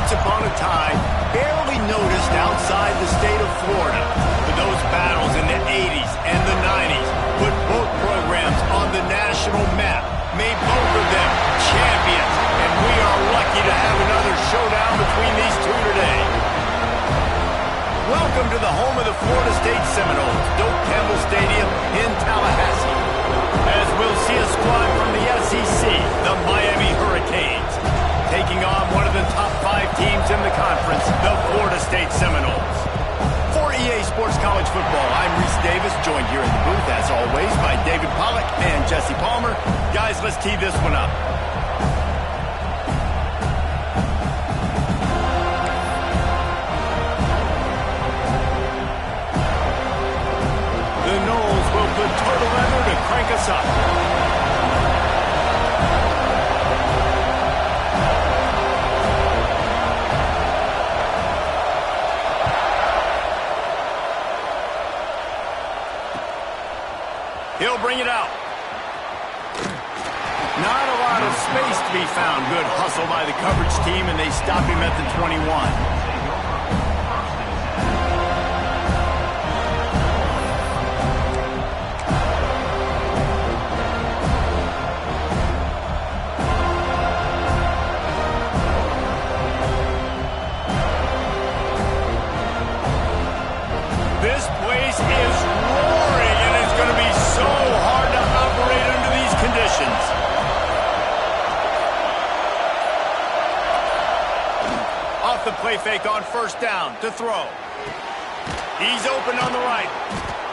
once upon a time, barely noticed outside the state of Florida. But those battles in the 80s and the 90s put both programs on the national map, made both of them champions, and we are lucky to have another showdown between these two today. Welcome to the home of the Florida State Seminoles, Doak Campbell Stadium in Tallahassee, as we'll see a squad from the SEC, the Miami Hurricanes, taking on one of the top 5 teams in the conference, the Florida State Seminoles. For EA Sports College Football, I'm Reese Davis, joined here in the booth, as always, by David Pollack and Jesse Palmer. Guys, let's tee this one up. The Noles will put turtle leather to crank us up. He'll bring it out. Not a lot of space to be found. Good hustle by the coverage team, and they stop him at the 21. This place is roaring, and it's going to be so hard to operate under these conditions. Off the play fake on first down to throw. He's open on the right.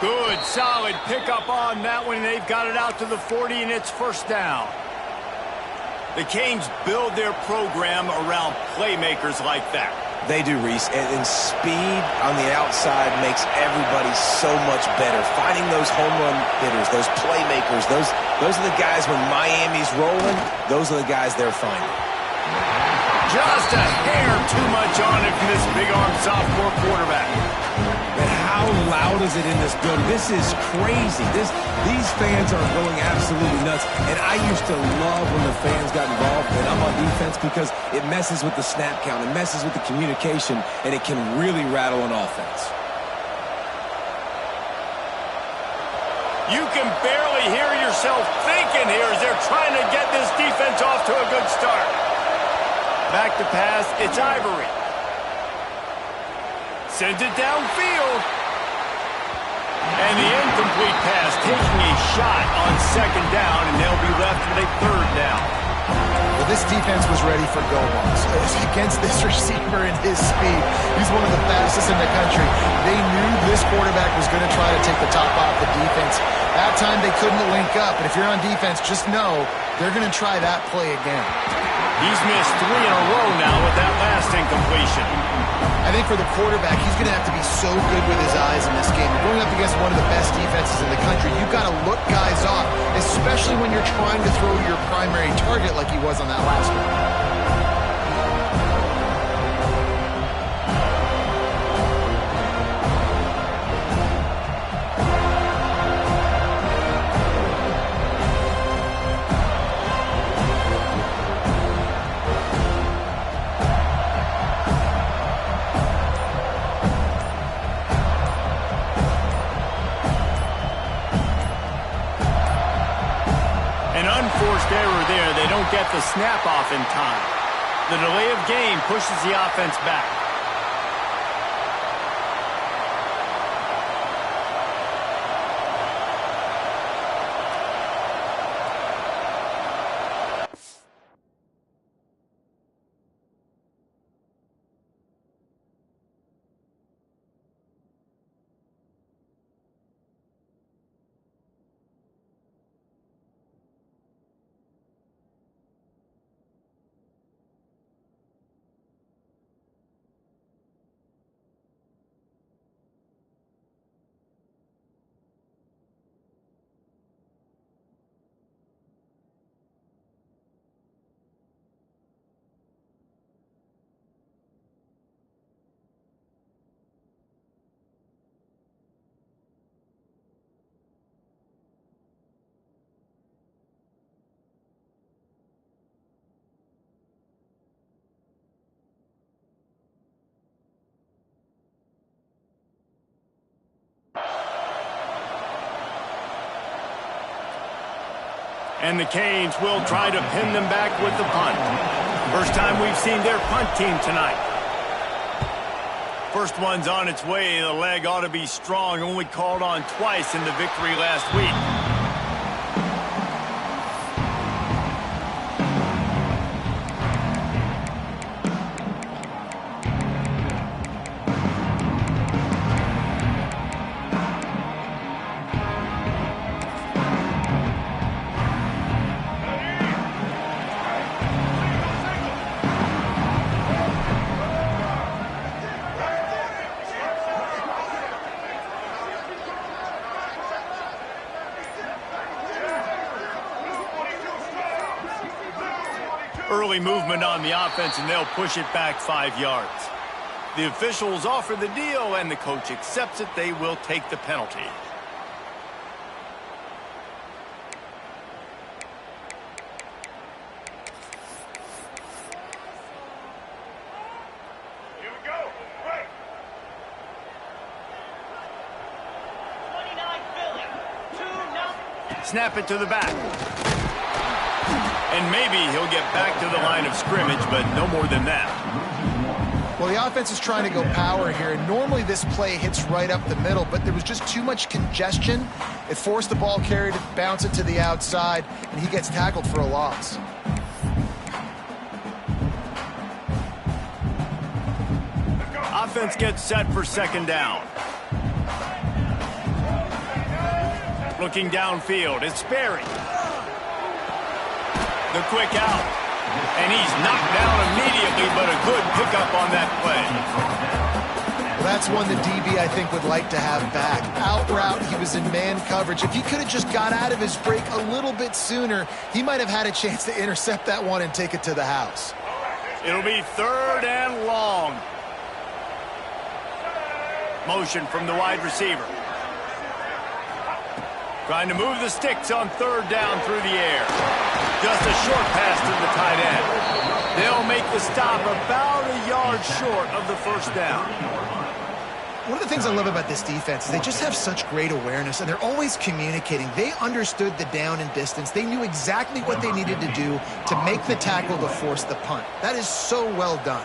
Good, solid pickup on that one. They've got it out to the 40, and it's first down. The Canes build their program around playmakers like that. They do, Reese, and speed on the outside makes everybody so much better. Finding those home run hitters, those playmakers, those are the guys when Miami's rolling, those are the guys they're finding. Just a hair too much on it from this big-arm sophomore quarterback. And how loud is it in this building? This is crazy. These fans are going absolutely nuts. And I used to love when the fans got involved, and I'm on defense because it messes with the snap count, it messes with the communication, and it can really rattle an offense. You can barely hear yourself thinking here as they're trying to get this defense off to a good start. Back to pass, it's Ivory. Sends it downfield. And the incomplete pass taking a shot on second down, and they'll be left with a third down. Well, this defense was ready for go balls. Against this receiver and his speed, he's one of the fastest in the country. They knew this quarterback was going to try to take the top off the defense. That time they couldn't link up, and if you're on defense, just know they're going to try that play again. He's missed 3 in a row now with that last incompletion. I think for the quarterback, he's going to have to be so good with his eyes in this game. You're going up against one of the best defenses in the country. You've got to look guys off, especially when you're trying to throw your primary target like he was on that last one. Unforced error there. They don't get the snap off in time. The delay of game pushes the offense back. And the Canes will try to pin them back with the punt. First time we've seen their punt team tonight. First one's on its way. The leg ought to be strong. Only called on twice in the victory last week. Early movement on the offense, and they'll push it back 5 yards. The officials offer the deal, and the coach accepts it. They will take the penalty. Here we go. Right. 29 Philly. 2-0. Snap it to the back. And maybe he'll get back to the line of scrimmage, but no more than that. Well, the offense is trying to go power here, and normally this play hits right up the middle, but there was just too much congestion. It forced the ball carrier to bounce it to the outside, and he gets tackled for a loss. Offense gets set for second down. Looking downfield, it's Sperry. The quick out. And he's knocked down immediately, but a good pickup on that play. Well, that's one the DB, I think, would like to have back. Out route, he was in man coverage. If he could have just got out of his break a little bit sooner, he might have had a chance to intercept that one and take it to the house. It'll be 3rd and long. Motion from the wide receiver. Trying to move the sticks on 3rd down through the air. Just a short pass to the tight end. They'll make the stop about a yard short of the first down. One of the things I love about this defense is they just have such great awareness, and they're always communicating. They understood the down and distance. They knew exactly what they needed to do to make the tackle to force the punt. That is so well done.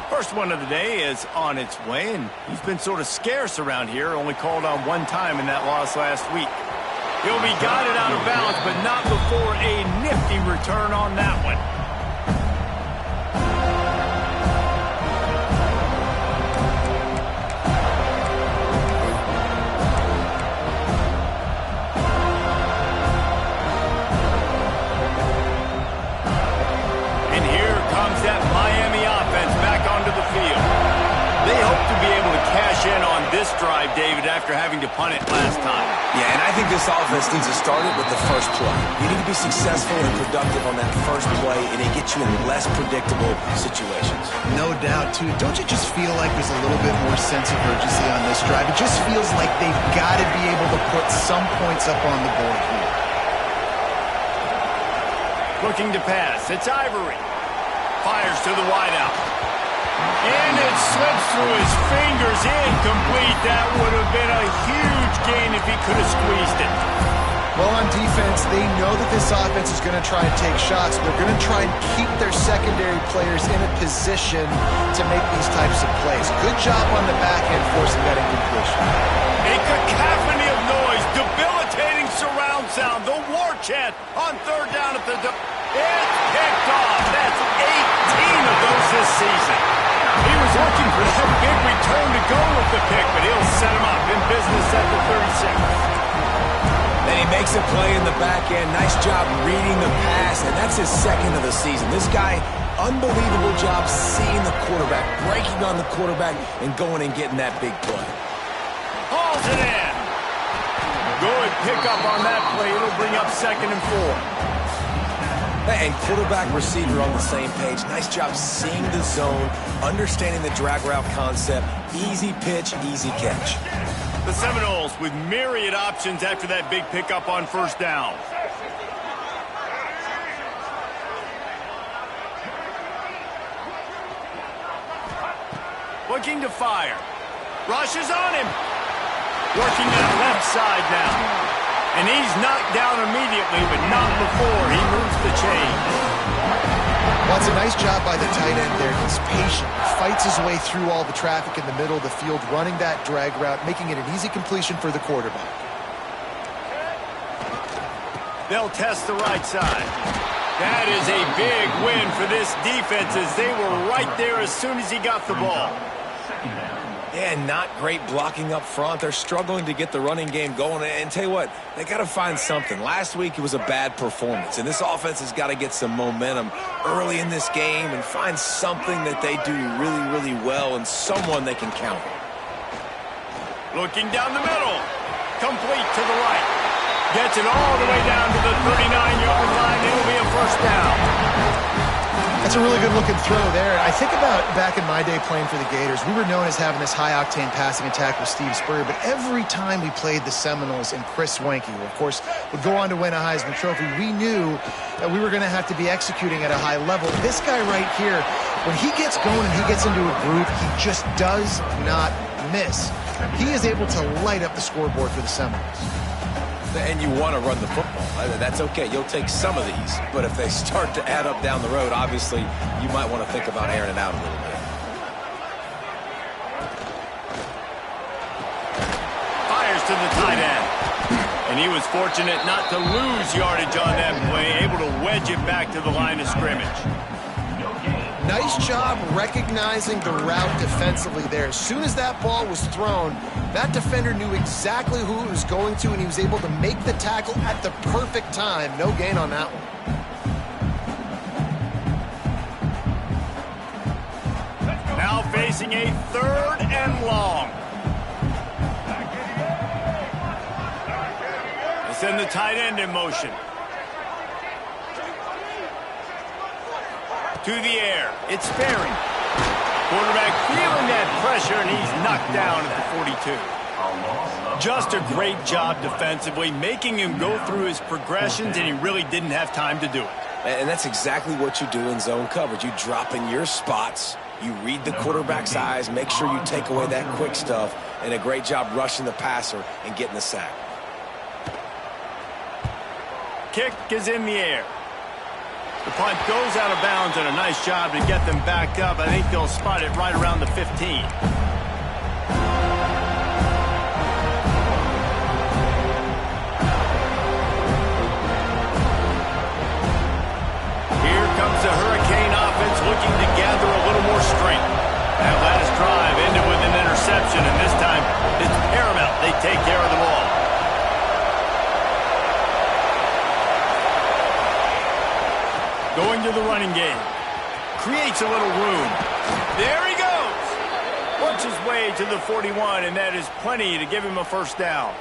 First one of the day is on its way, and he's been sort of scarce around here, only called on one time in that loss last week. He'll be guided out of bounds, but not before a nifty return on that one. And here comes that Miami offense back onto the field. They hope to be able to cash in on this drive, David, after having to punt it last time. Yeah, and I think this offense needs to start it with the first play. You need to be successful and productive on that first play, and it gets you in less predictable situations. No doubt, too. Don't you just feel like there's a little bit more sense of urgency on this drive? It just feels like they've got to be able to put some points up on the board here. Looking to pass. It's Ivory. Fires to the wideout. And it slips through his fingers. Incomplete. That would have been a huge gain if he could have squeezed it. Well, on defense, they know that this offense is going to try and take shots. They're going to try and keep their secondary players in a position to make these types of plays. Good job on the back end forcing that incompletion. A cacophony of noise, debilitating surround sound, the war chant on 3rd down at the... It's picked off. That's 18 of those this season. He was looking for that big return to go with the pick, but he'll set him up in business at the 36. Then he makes a play in the back end. Nice job reading the pass, and that's his 2nd of the season. This guy, unbelievable job seeing the quarterback, breaking on the quarterback, and going and getting that big play. Hauls it in. Good pickup on that play. It'll bring up 2nd and 4. And quarterback receiver on the same page. Nice job seeing the zone, understanding the drag route concept. Easy pitch, easy catch. The Seminoles with myriad options after that big pickup on 1st down. looking to fire. Rushes on him. Working that left side now. And he's knocked down immediately, but not before he moves the chains. Well, it's a nice job by the tight end there. He's patient. He fights his way through all the traffic in the middle of the field, running that drag route, making it an easy completion for the quarterback. They'll test the right side. That is a big win for this defense as they were right there as soon as he got the ball. Yeah, not great blocking up front. They're struggling to get the running game going. And tell you what, they got to find something. Last week it was a bad performance, and this offense has got to get some momentum early in this game and find something that they do really, really well and someone they can count on. Looking down the middle. Complete to the right. Gets it all the way down to the 39-yard line. It'll be a first down. That's a really good-looking throw there. I think about back in my day playing for the Gators, we were known as having this high-octane passing attack with Steve Spurrier, but every time we played the Seminoles and Chris Swanke, who, of course, would go on to win a Heisman Trophy, we knew that we were going to have to be executing at a high level. This guy right here, when he gets going and he gets into a groove, he just does not miss. He is able to light up the scoreboard for the Seminoles. And you want to run the football. That's okay. You'll take some of these. But if they start to add up down the road, obviously, you might want to think about airing it out a little bit. Fires to the tight end. And he was fortunate not to lose yardage on that play, able to wedge it back to the line of scrimmage. Nice job recognizing the route defensively there. As soon as that ball was thrown, that defender knew exactly who it was going to, and he was able to make the tackle at the perfect time. No gain on that one. Now facing a 3rd and long. They send the tight end in motion. To the air. It's Sperry. Quarterback feeling that pressure, and he's knocked down at the 42. Just a great job defensively, making him go through his progressions, and he really didn't have time to do it. And that's exactly what you do in zone coverage. You drop in your spots, you read the quarterback's eyes, make sure you take away that quick stuff, and a great job rushing the passer and getting the sack. Kick is in the air. The punt goes out of bounds, and a nice job to get them back up. I think they'll spot it right around the 15. Here comes the Hurricane offense looking to gather a little more strength. That last drive ended with an interception, and this time it's paramount they take care of the ball. Going to the running game. Creates a little room. There he goes. Works his way to the 41, and that is plenty to give him a first down.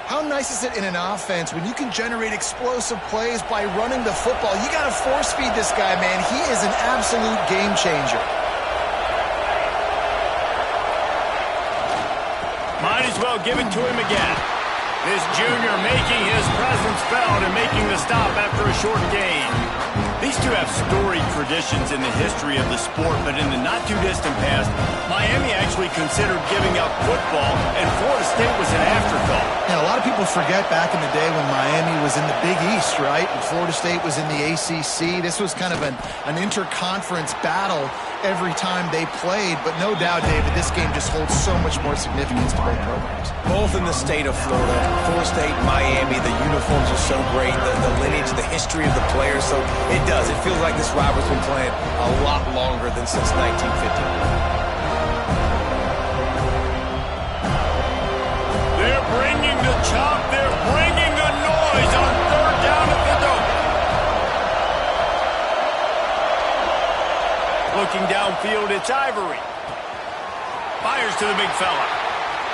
How nice is it in an offense when you can generate explosive plays by running the football? You got to force feed this guy, man. He is an absolute game changer. Might as well give it to him again. This junior making his presence felt and making the stop after a short gain. These two have storied traditions in the history of the sport, but in the not-too-distant past, Miami actually considered giving up football, and Florida State was an afterthought. Yeah, a lot of people forget back in the day when Miami was in the Big East, right? And Florida State was in the ACC. This was kind of an interconference battle every time they played, but no doubt, David, this game just holds so much more significance to both programs. Both in the state of Florida, Florida State, Miami, the uniforms are so great, the lineage, the history of the players, so it does. It feels like this rivalry's been playing a lot longer than since 1950. They're bringing the chop, they're bringing the noise on 3rd down at the dome. Looking downfield, it's Ivory. Fires to the big fella.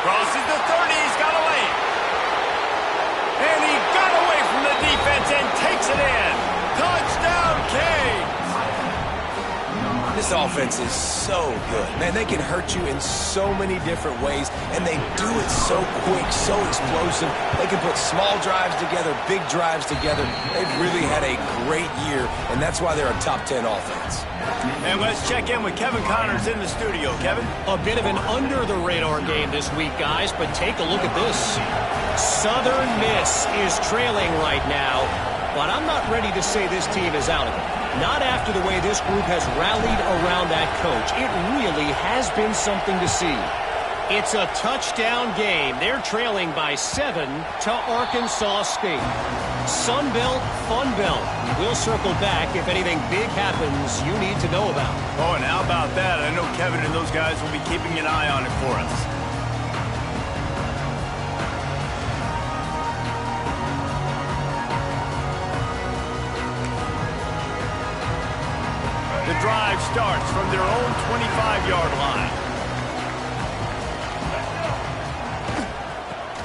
Crosses the 30, he's got away. And he got away from the defense and takes it in. Touchdown, Canes! This offense is so good. Man, they can hurt you in so many different ways, and they do it so quick, so explosive. They can put small drives together, big drives together. They've really had a great year, and that's why they're a top 10 offense. And let's check in with Kevin Connors in the studio. Kevin? A bit of an under-the-radar game this week, guys, but take a look at this. Southern Miss is trailing right now, but I'm not ready to say this team is out of it. Not after the way this group has rallied around that coach. It really has been something to see. It's a touchdown game. They're trailing by 7 to Arkansas State. Sun Belt, Fun Belt. We'll circle back if anything big happens you need to know about. Oh, and how about that? I know Kevin and those guys will be keeping an eye on it for us. The drive starts from their own 25-yard line.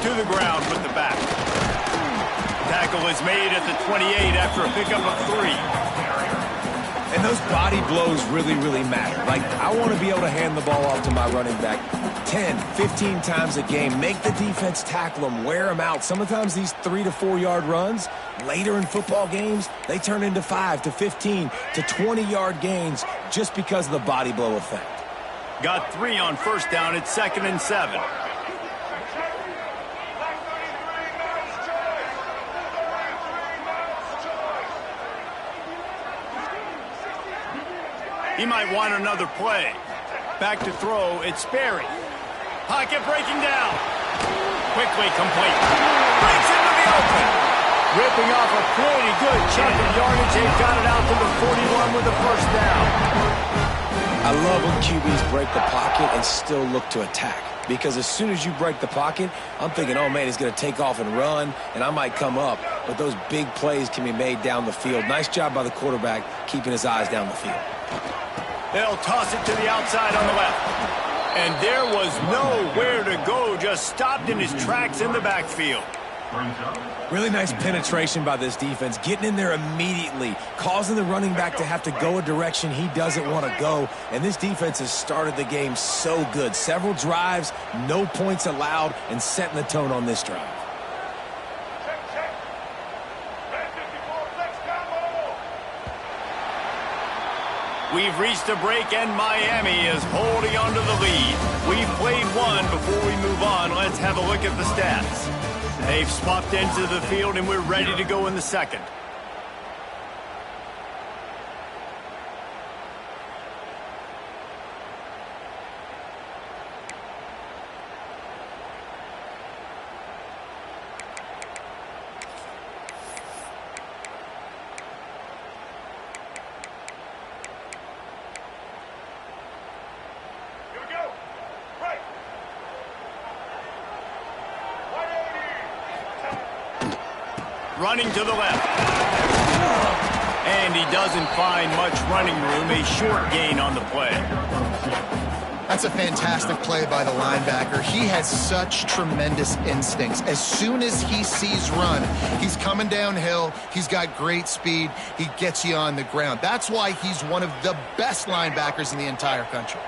To the ground with the back. Tackle is made at the 28 after a pickup of 3. And those body blows really, really matter. Like, I want to be able to hand the ball off to my running back 10, 15 times a game. Make the defense tackle them, wear them out. Sometimes these 3 to 4 yard runs, later in football games, they turn into 5 to 15 to 20-yard gains just because of the body blow effect. Got 3 on first down. It's 2nd and 7. He might want another play. Back to throw, it's Sperry. Pocket breaking down. Quickly complete. Breaks into the open. Ripping off a pretty good chunk of yardage. They've got it out to the 41 with the first down. I love when QBs break the pocket and still look to attack. Because as soon as you break the pocket, I'm thinking, oh, man, he's going to take off and run, and I might come up. But those big plays can be made down the field. Nice job by the quarterback keeping his eyes down the field. They'll toss it to the outside on the left. And there was nowhere to go, just stopped in his tracks in the backfield. Really nice penetration by this defense, getting in there immediately, causing the running back to have to go a direction he doesn't want to go. And this defense has started the game so good. Several drives, no points allowed, and setting the tone on this drive. We've reached a break, and Miami is holding on to the lead. We've played one. Before we move on, let's have a look at the stats. They've swapped into the field, and we're ready to go in the second. Running to the left. And he doesn't find much running room. A short gain on the play. That's a fantastic play by the linebacker. He has such tremendous instincts. As soon as he sees run, he's coming downhill. He's got great speed. He gets you on the ground. That's why he's one of the best linebackers in the entire country.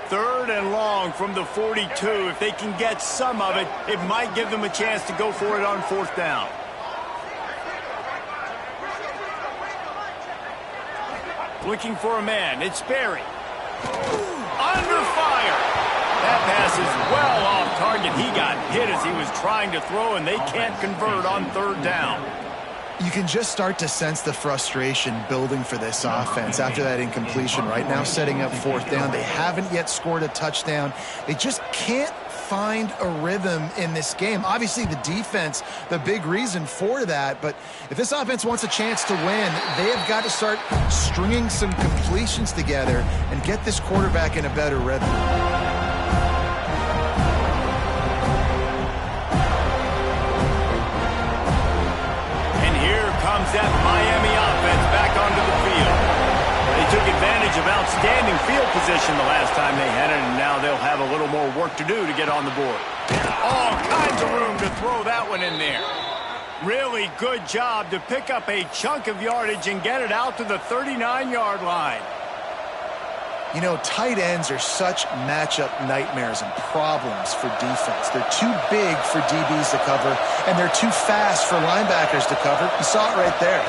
3rd and long from the 42. If they can get some of it, it might give them a chance to go for it on 4th down. Looking for a man. It's Sperry. Under fire. That pass is well off target. He got hit as he was trying to throw, and they can't convert on 3rd down. You can just start to sense the frustration building for this offense after that incompletion. Right now, setting up 4th down. They haven't yet scored a touchdown. They just can't find a rhythm in this game. Obviously, the defense, the big reason for that. But if this offense wants a chance to win, they have got to start stringing some completions together and get this quarterback in a better rhythm. And here comes that Miami offense back onto the field. They took advantage of outstanding field position the last time they had it, and now they'll have a little more work to do to get on the board. All kinds of room to throw that one in there. Really good job to pick up a chunk of yardage and get it out to the 39-yard line. You know, tight ends are such matchup nightmares and problems for defense. They're too big for DBs to cover, and they're too fast for linebackers to cover. You saw it right there.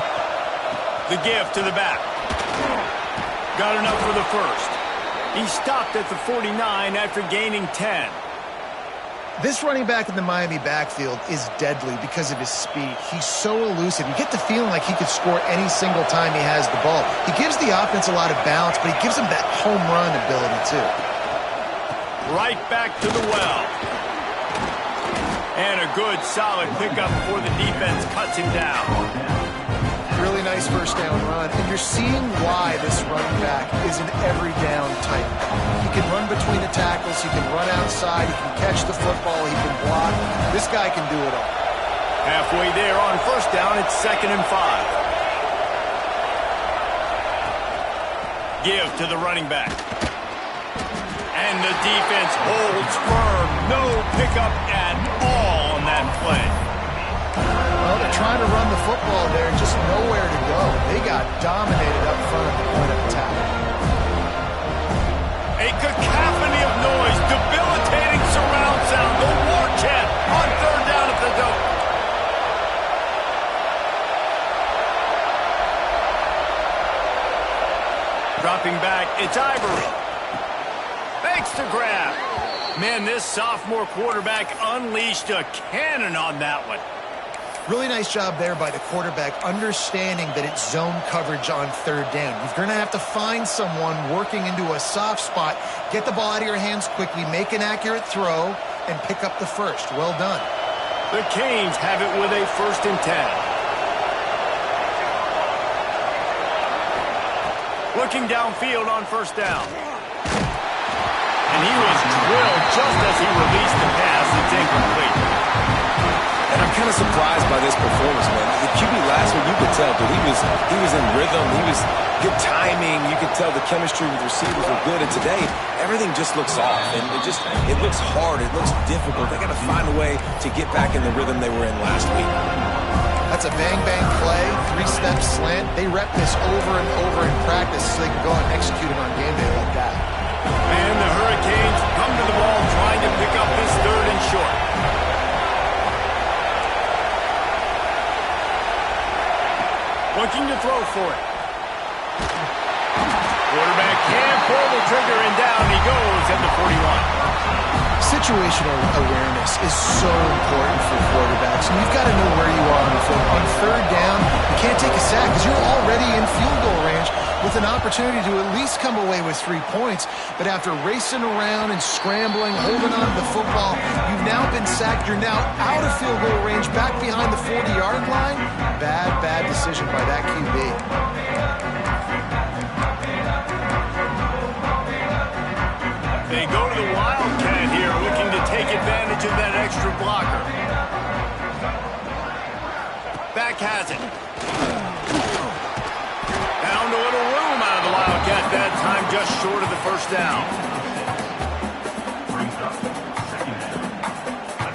The give to the back. Got enough for the first. He stopped at the 49 after gaining 10. This running back in the Miami backfield is deadly because of his speed. He's so elusive. You get the feeling like he could score any single time he has the ball. He gives the offense a lot of balance, but he gives them that home run ability too. Right back to the well. And a good, solid pickup before the defense cuts him down. Really nice first down run, and you're seeing why this running back is an every down type. He can run between the tackles, he can run outside, he can catch the football, he can block. This guy can do it all. Halfway there on first down, it's 2nd and 5. Give to the running back. And the defense holds firm. No pickup at all on that play. Well, they're trying to run the football there, just nowhere to go. They got dominated up front at the point of attack. A cacophony of noise, debilitating surround sound. The war chant on 3rd down at the dope. Dropping back, it's Ivory. Fakes the grab. Man, this sophomore quarterback unleashed a cannon on that one. Really nice job there by the quarterback, understanding that it's zone coverage on 3rd down. You're going to have to find someone working into a soft spot, get the ball out of your hands quickly, make an accurate throw, and pick up the first. Well done. The Canes have it with a 1st and 10. Looking downfield on 1st down. And he was drilled just as he released the pass. It's incomplete. And I'm kind of surprised by this performance, man. The QB last week, you could tell, but he was in rhythm. He was good timing. You could tell the chemistry with receivers were good. And today, everything just looks off. And it looks hard. It looks difficult. They got to find a way to get back in the rhythm they were in last week. That's a bang-bang play, 3-step slant. They rep this over and over in practice so they can go out and execute it on game day like that. And the Hurricanes come to the ball trying to pick up this 3rd and short. Looking to throw for it. Quarterback can't pull the trigger, and down he goes at the 41. Situational awareness is so important for quarterbacks, and you've got to know where you are on the field. On 3rd down, you can't take a sack because you're already in field goal range with an opportunity to at least come away with 3 points. But after racing around and scrambling, holding on to the football, you've now been sacked. You're now out of field goal range, back behind the 40-yard line. Bad decision by that QB. They go to the Wildcat here, looking to take advantage of that extra blocker. Back has it. Found a little room out of the Wildcat that time, just short of the 1st down.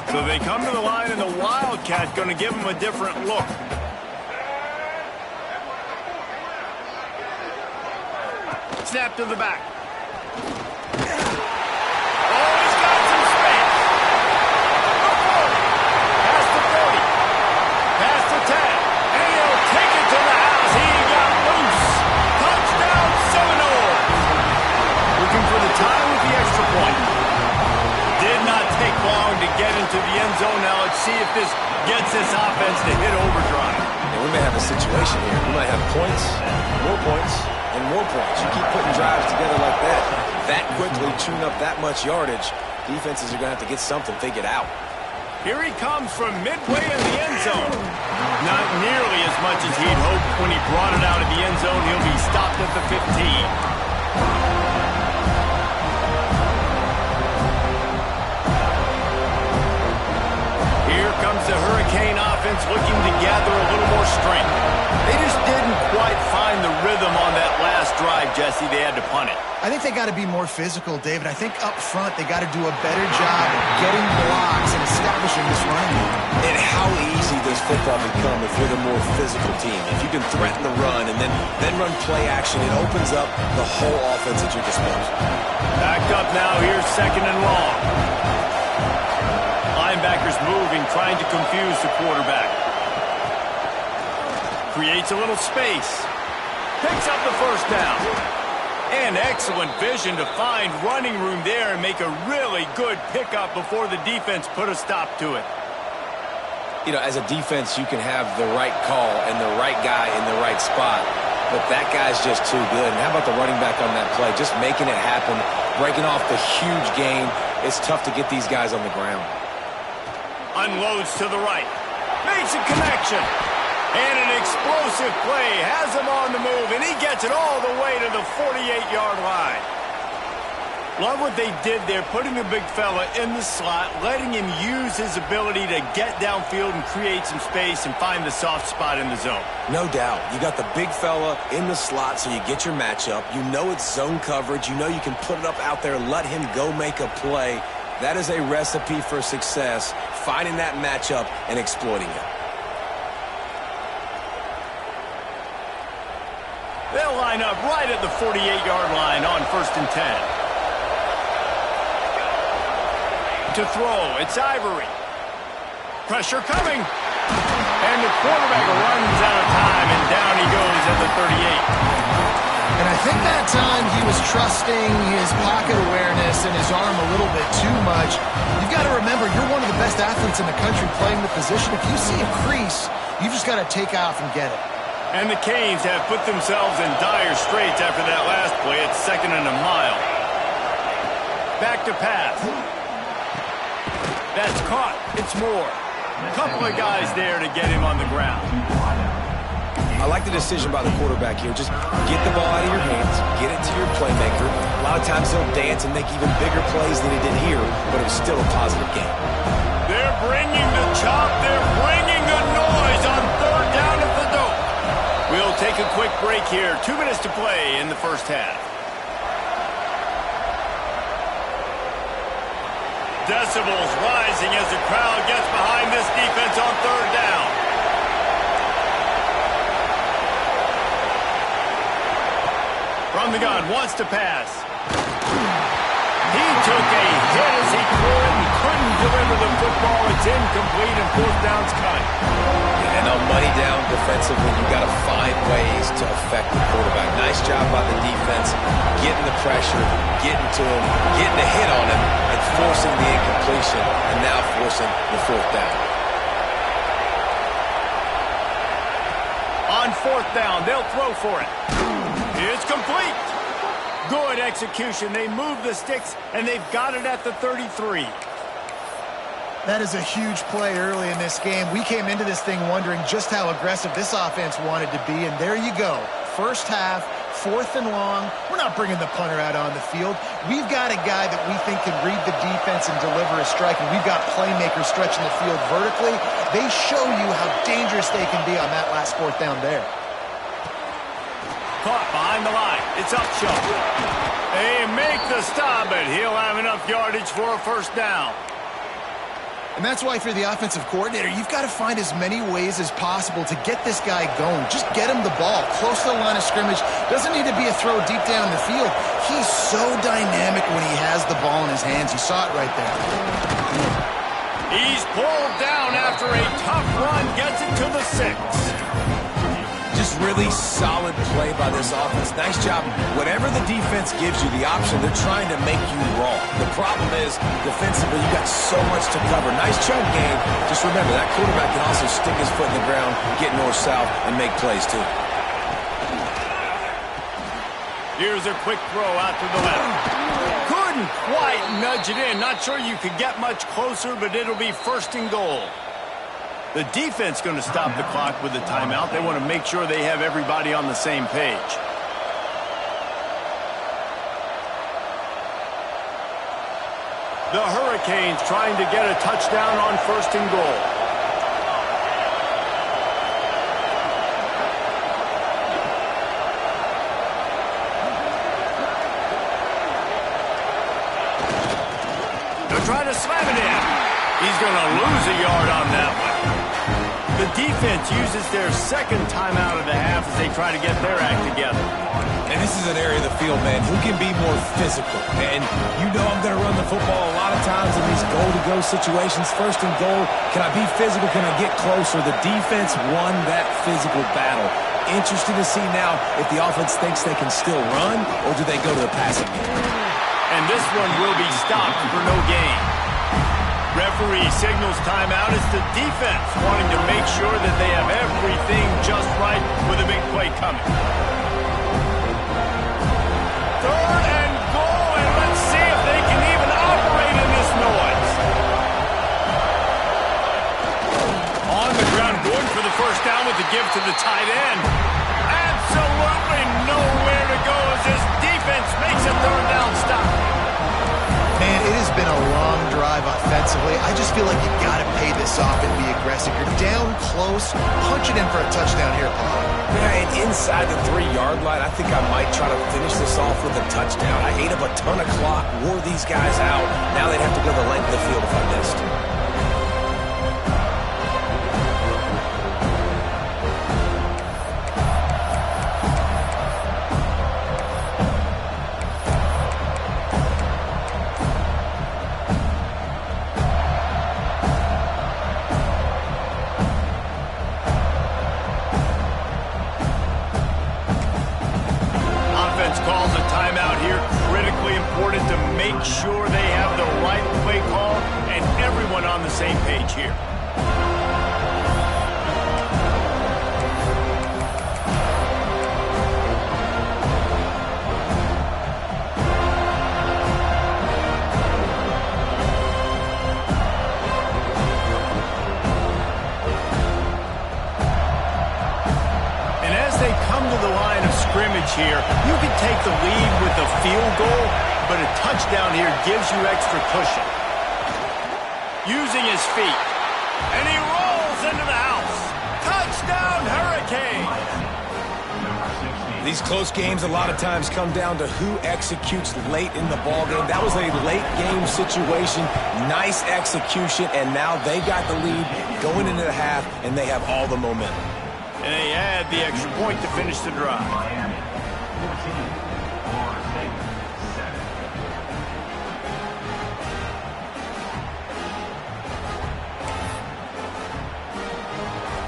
So they come to the line, and the Wildcat going to give them a different look. Snap to the back. Get into the end zone now. Let's see if this gets this offense to hit overdrive. And we may have a situation here. We might have points, and more points. You keep putting drives together like that quickly, chewing up that much yardage, defenses are going to have to get something figured out. Here he comes from midway in the end zone. Not nearly as much as he'd hoped when he brought it out of the end zone. He'll be stopped at the 15. Comes the Hurricane offense looking to gather a little more strength. They just didn't quite find the rhythm on that last drive, Jesse. They had to punt it. I think they got to be more physical, David. I think up front they got to do a better job of getting blocks and establishing this running game. And how easy does football become if you're the more physical team? If you can threaten the run and then run play action, it opens up the whole offense at your disposal. Backed up now. Here's 2nd and long. Linebackers moving, trying to confuse the quarterback. Creates a little space. Picks up the 1st down. And excellent vision to find running room there and make a really good pickup before the defense put a stop to it. You know, as a defense, you can have the right call and the right guy in the right spot, but that guy's just too good. And how about the running back on that play? Just making it happen, breaking off the huge gain. It's tough to get these guys on the ground. Unloads to the right. Makes a connection. And an explosive play. Has him on the move, and he gets it all the way to the 48-yard line. Love what they did there, putting the big fella in the slot, letting him use his ability to get downfield and create some space and find the soft spot in the zone. No doubt. You got the big fella in the slot, so you get your matchup. You know it's zone coverage. You know you can put it up out there, let him go make a play. That is a recipe for success, finding that matchup and exploiting it. They'll line up right at the 48-yard line on 1st and 10. To throw, it's Ivory. Pressure coming. And the quarterback runs out of time, and down he goes at the 38. And I think that time he was trusting his pocket awareness and his arm a little bit too much. You've got to remember, you're one of the best athletes in the country playing the position. If you see a crease, you've just got to take off and get it. And the Canes have put themselves in dire straits after that last play. It's 2nd and a mile. Back to pass. That's caught. It's Moore. A couple of guys there to get him on the ground. I like the decision by the quarterback here. Just get the ball out of your hands, get it to your playmaker. A lot of times he'll dance and make even bigger plays than he did here, but it was still a positive game. They're bringing the chop. They're bringing the noise on 3rd down at the dope. We'll take a quick break here. 2 minutes to play in the first half. Decibels rising as the crowd gets behind this defense on 3rd down. From the gun, wants to pass. He took a hit as he threw it and couldn't deliver the football. It's incomplete and 4th down's cut. And on money down defensively, you've got to find ways to affect the quarterback. Nice job by the defense, getting the pressure, getting to him, getting a hit on him, and forcing the incompletion, and now forcing the 4th down. On 4th down, they'll throw for it. It's complete. Good execution. They move the sticks, and they've got it at the 33. That is a huge play early in this game. We came into this thing wondering just how aggressive this offense wanted to be, and there you go. First half, 4th and long. We're not bringing the punter out on the field. We've got a guy that we think can read the defense and deliver a strike, and we've got playmakers stretching the field vertically. They show you how dangerous they can be on that last 4th down there. Caught behind the line. It's Upshaw. They make the stop, but he'll have enough yardage for a 1st down. And that's why, for the offensive coordinator, you've got to find as many ways as possible to get this guy going. Just get him the ball close to the line of scrimmage. Doesn't need to be a throw deep down the field. He's so dynamic when he has the ball in his hands. You saw it right there. He's pulled down after a tough run. Gets it to the 6. Just really solid play by this offense. Nice job. Whatever the defense gives you the option, they're trying to make you wrong. The problem is, defensively, you got so much to cover. Nice chunk game. Just remember, that quarterback can also stick his foot in the ground, get north-south, and make plays, too. Here's a quick throw out to the left. Couldn't quite nudge it in. Not sure you could get much closer, but it'll be 1st and goal. The defense going to stop the clock with the timeout. They want to make sure they have everybody on the same page. The Hurricanes trying to get a touchdown on 1st and goal. They'll try to slam it in. He's going to lose a yard on that one. The defense uses their 2nd timeout of the half as they try to get their act together. And this is an area of the field, man, who can be more physical. And you know I'm going to run the football a lot of times in these goal-to-go situations. 1st and goal, can I be physical? Can I get closer? The defense won that physical battle. Interesting to see now if the offense thinks they can still run, or do they go to the passing game. And this one will be stopped for no gain. Referee signals timeout as the defense wanting to make sure that they have everything just right with a big play coming. 3rd and goal, and let's see if they can even operate in this noise. On the ground, going for the first down with the give to the tight end. Absolutely nowhere to go as this defense makes a 3rd down stop. Man, it has been a long drive offensively. I just feel like you got to pay this off and be aggressive. You're down close. Punch it in for a touchdown here, Paul. Yeah, and inside the 3-yard line, I think I might try to finish this off with a touchdown. I ate up a ton of clock, wore these guys out. Now they'd have to go the length of the field if I missed. Calls a timeout here. Critically important to make sure they have the right play call and everyone on the same page here. And as they come to the line of scrimmage here, you can take the lead with a field goal, but a touchdown here gives you extra cushion. Using his feet, and he rolls into the house. Touchdown, Hurricanes! These close games a lot of times come down to who executes late in the ballgame. That was a late game situation, nice execution, and now they got the lead going into the half, and they have all the momentum. And they add the extra point to finish the drive.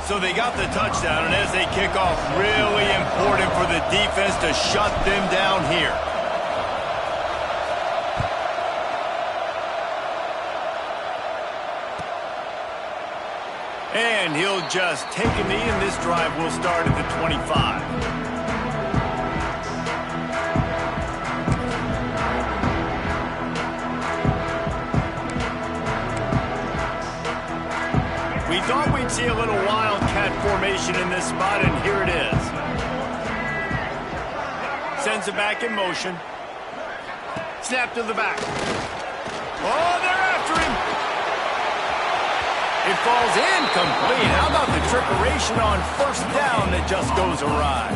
So they got the touchdown, and as they kick off, really important for the defense to shut them down here. And he'll just take a knee, and this drive will start at the 25. We thought we'd see a little wildcat formation in this spot, and here it is. Sends it back in motion. Snap to the back. Oh, they're after him. It falls incomplete. How about the trickeration on first down that just goes awry?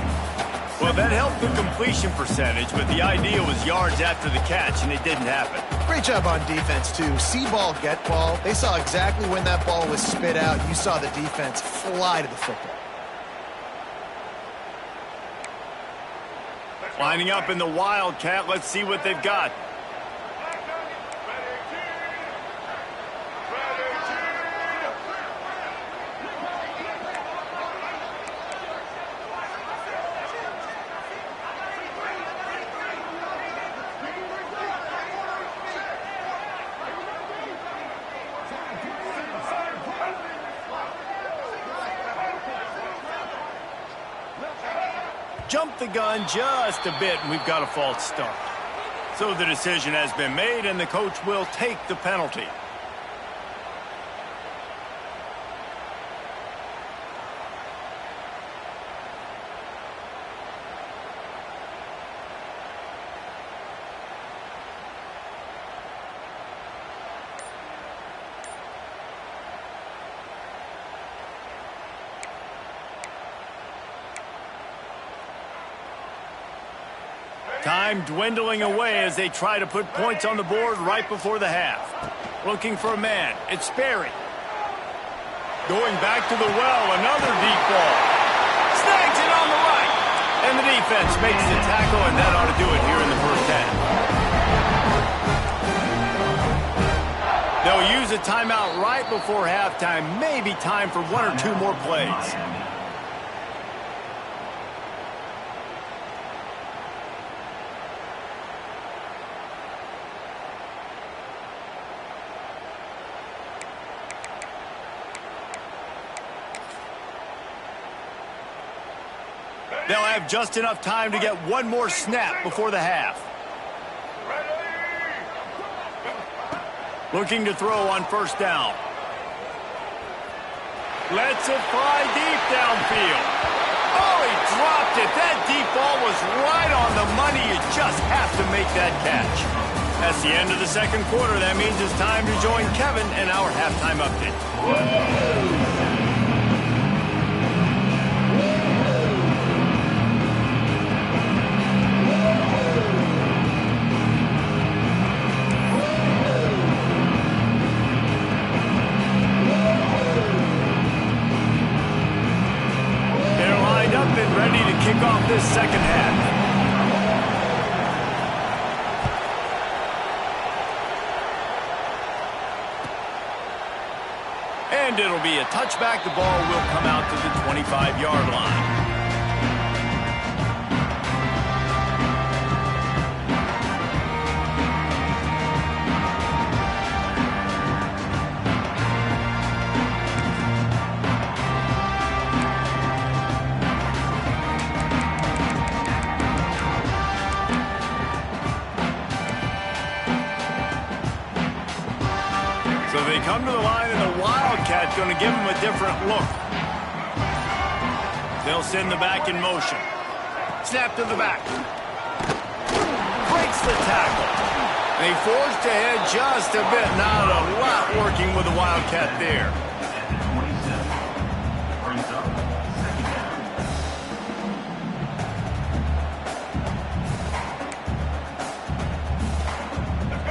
Well, that helped the completion percentage, but the idea was yards after the catch, and it didn't happen. Great job on defense, too. See ball, get ball. They saw exactly when that ball was spit out. You saw the defense fly to the football. Lining up in the wildcat. Let's see what they've got. Jumped the gun just a bit, and we've got a false start. So the decision has been made, and the coach will take the penalty. Time dwindling away as they try to put points on the board right before the half. Looking for a man. It's Sperry. Going back to the well, another deep ball. Snags it on the right. And the defense makes the tackle, and that ought to do it here in the first half. They'll use a timeout right before halftime. Maybe time for one or two more plays. They'll have just enough time to get one more snap before the half. Looking to throw on first down. Lets it fly deep downfield. Oh, he dropped it. That deep ball was right on the money. You just have to make that catch. That's the end of the second quarter. That means it's time to join Kevin in our halftime update. Ready to kick off this second half. And it'll be a touchback. The ball will come out to the 25-yard line. So they come to the line, and the Wildcat's going to give them a different look. They'll send the back in motion. Snap to the back. Breaks the tackle. They forced ahead just a bit. Not a lot working with the Wildcat there.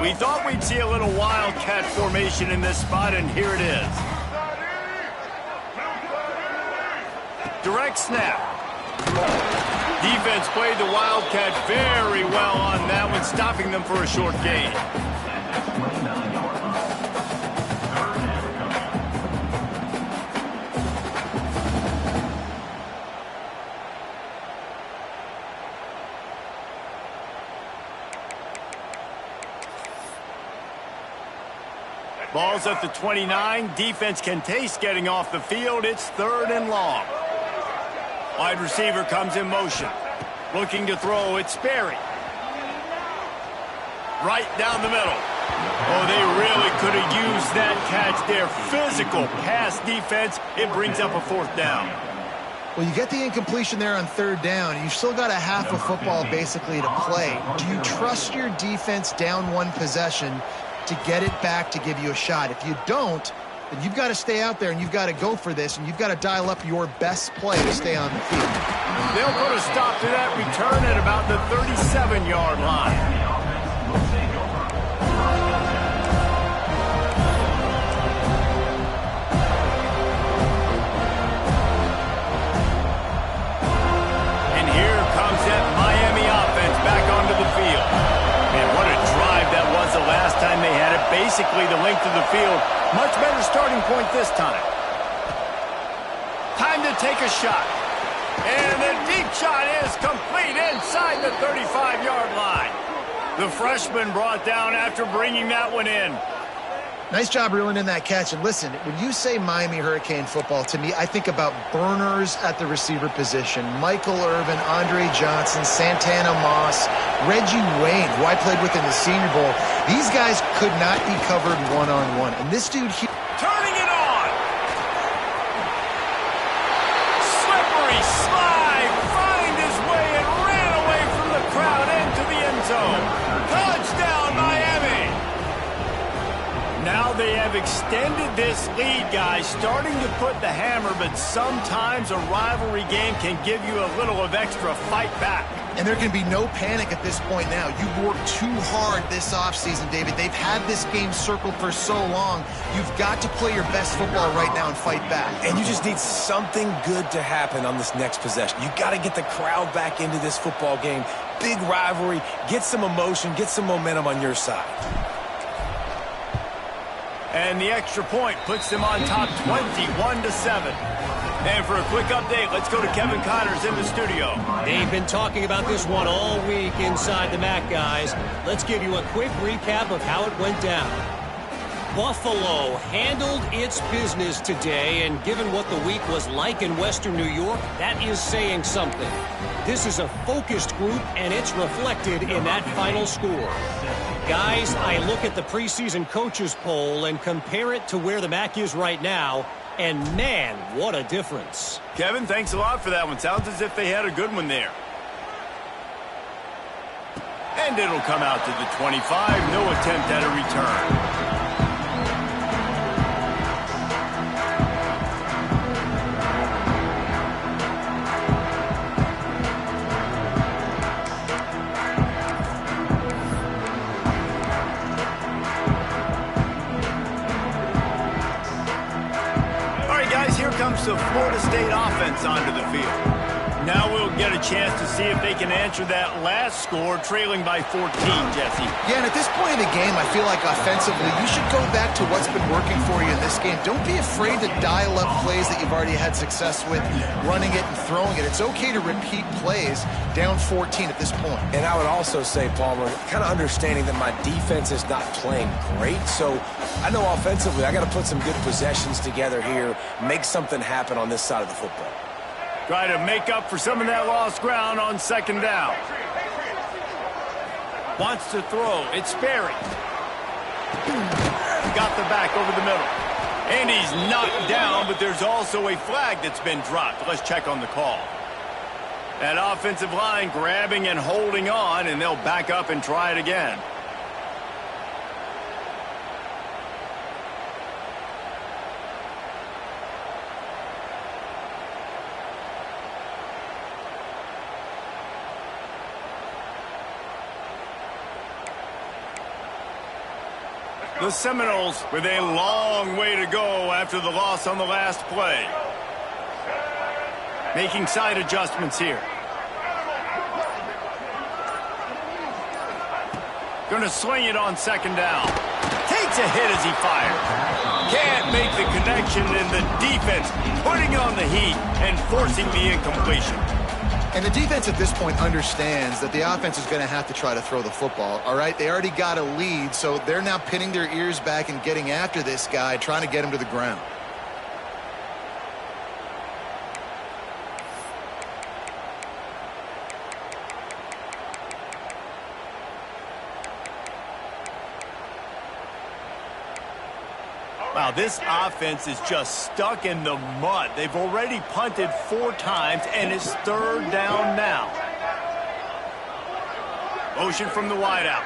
We thought we'd see a little Wildcat formation in this spot, and here it is. Direct snap. Defense played the Wildcat very well on that one, stopping them for a short gain. Ball's at the 29. Defense can taste getting off the field. It's 3rd and long. Wide receiver comes in motion. Looking to throw. It's Sperry. Right down the middle. Oh, they really could have used that catch there. Physical pass defense. It brings up a 4th down. Well, you get the incompletion there on 3rd down. You've still got a half of football basically to play. Do you trust your defense down 1 possession to get it back to give you a shot? If you don't, then you've got to stay out there and you've got to go for this, and you've got to dial up your best play to stay on the field. They'll put a stop to that return at about the 37-yard line. And here comes that Miami offense back onto the field. Man, what a drive that was the last time they had it. Basically the length of the field. Much better starting point this time. Time to take a shot. And the deep shot is complete inside the 35-yard line. The freshman brought down after bringing that one in. Nice job reeling in that catch. And listen, when you say Miami Hurricane football, to me, I think about burners at the receiver position. Michael Irvin, Andre Johnson, Santana Moss, Reggie Wayne, who I played with in the Senior Bowl. These guys could not be covered one-on-one. And this dude here... Turning it on! Slippery slide, find his way and ran away from the crowd into the end zone. Touchdown, Miami! Now they have extended this lead, guys, starting to put the hammer, but sometimes a rivalry game can give you a little of extra fight back. And there can be no panic at this point now. You've worked too hard this offseason, David. They've had this game circled for so long. You've got to play your best football right now and fight back. And you just need something good to happen on this next possession. You got to get the crowd back into this football game. Big rivalry. Get some emotion. Get some momentum on your side. And the extra point puts them on top 21-7. And for a quick update, let's go to Kevin Connors in the studio. They've been talking about this one all week inside the MAC, guys. Let's give you a quick recap of how it went down. Buffalo handled its business today, and given what the week was like in Western New York, that is saying something. This is a focused group, and it's reflected in that final score. Guys, I look at the preseason coaches poll and compare it to where the MAC is right now, and man, what a difference. Kevin, thanks a lot for that one. Sounds as if they had a good one there. And it'll come out to the 25. No attempt at a return. Comes the Florida State offense onto the field. Now we'll get a chance to see if they can answer that last score, trailing by 14, Jesse. Yeah, and at this point in the game, I feel like offensively, you should go back to what's been working for you in this game. Don't be afraid to dial up plays that you've already had success with, running it and throwing it. It's okay to repeat plays down 14 at this point. And I would also say, Palmer, kind of understanding that my defense is not playing great, so I know offensively I got to put some good possessions together here, make something happen on this side of the football. Try to make up for some of that lost ground on second down. Wants to throw. It's Sperry. Got the back over the middle. And he's knocked down, but there's also a flag that's been dropped. Let's check on the call. That offensive line grabbing and holding on, and they'll back up and try it again. The Seminoles with a long way to go after the loss on the last play. Making side adjustments here. Going to swing it on second down. Takes a hit as he fires. Can't make the connection, and the defense putting on the heat and forcing the incompletion. And the defense at this point understands that the offense is going to have to try to throw the football, all right? They already got a lead, so they're now pinning their ears back and getting after this guy, trying to get him to the ground. Wow, this offense is just stuck in the mud. They've already punted 4 times, and it's third down now. Motion from the wideout.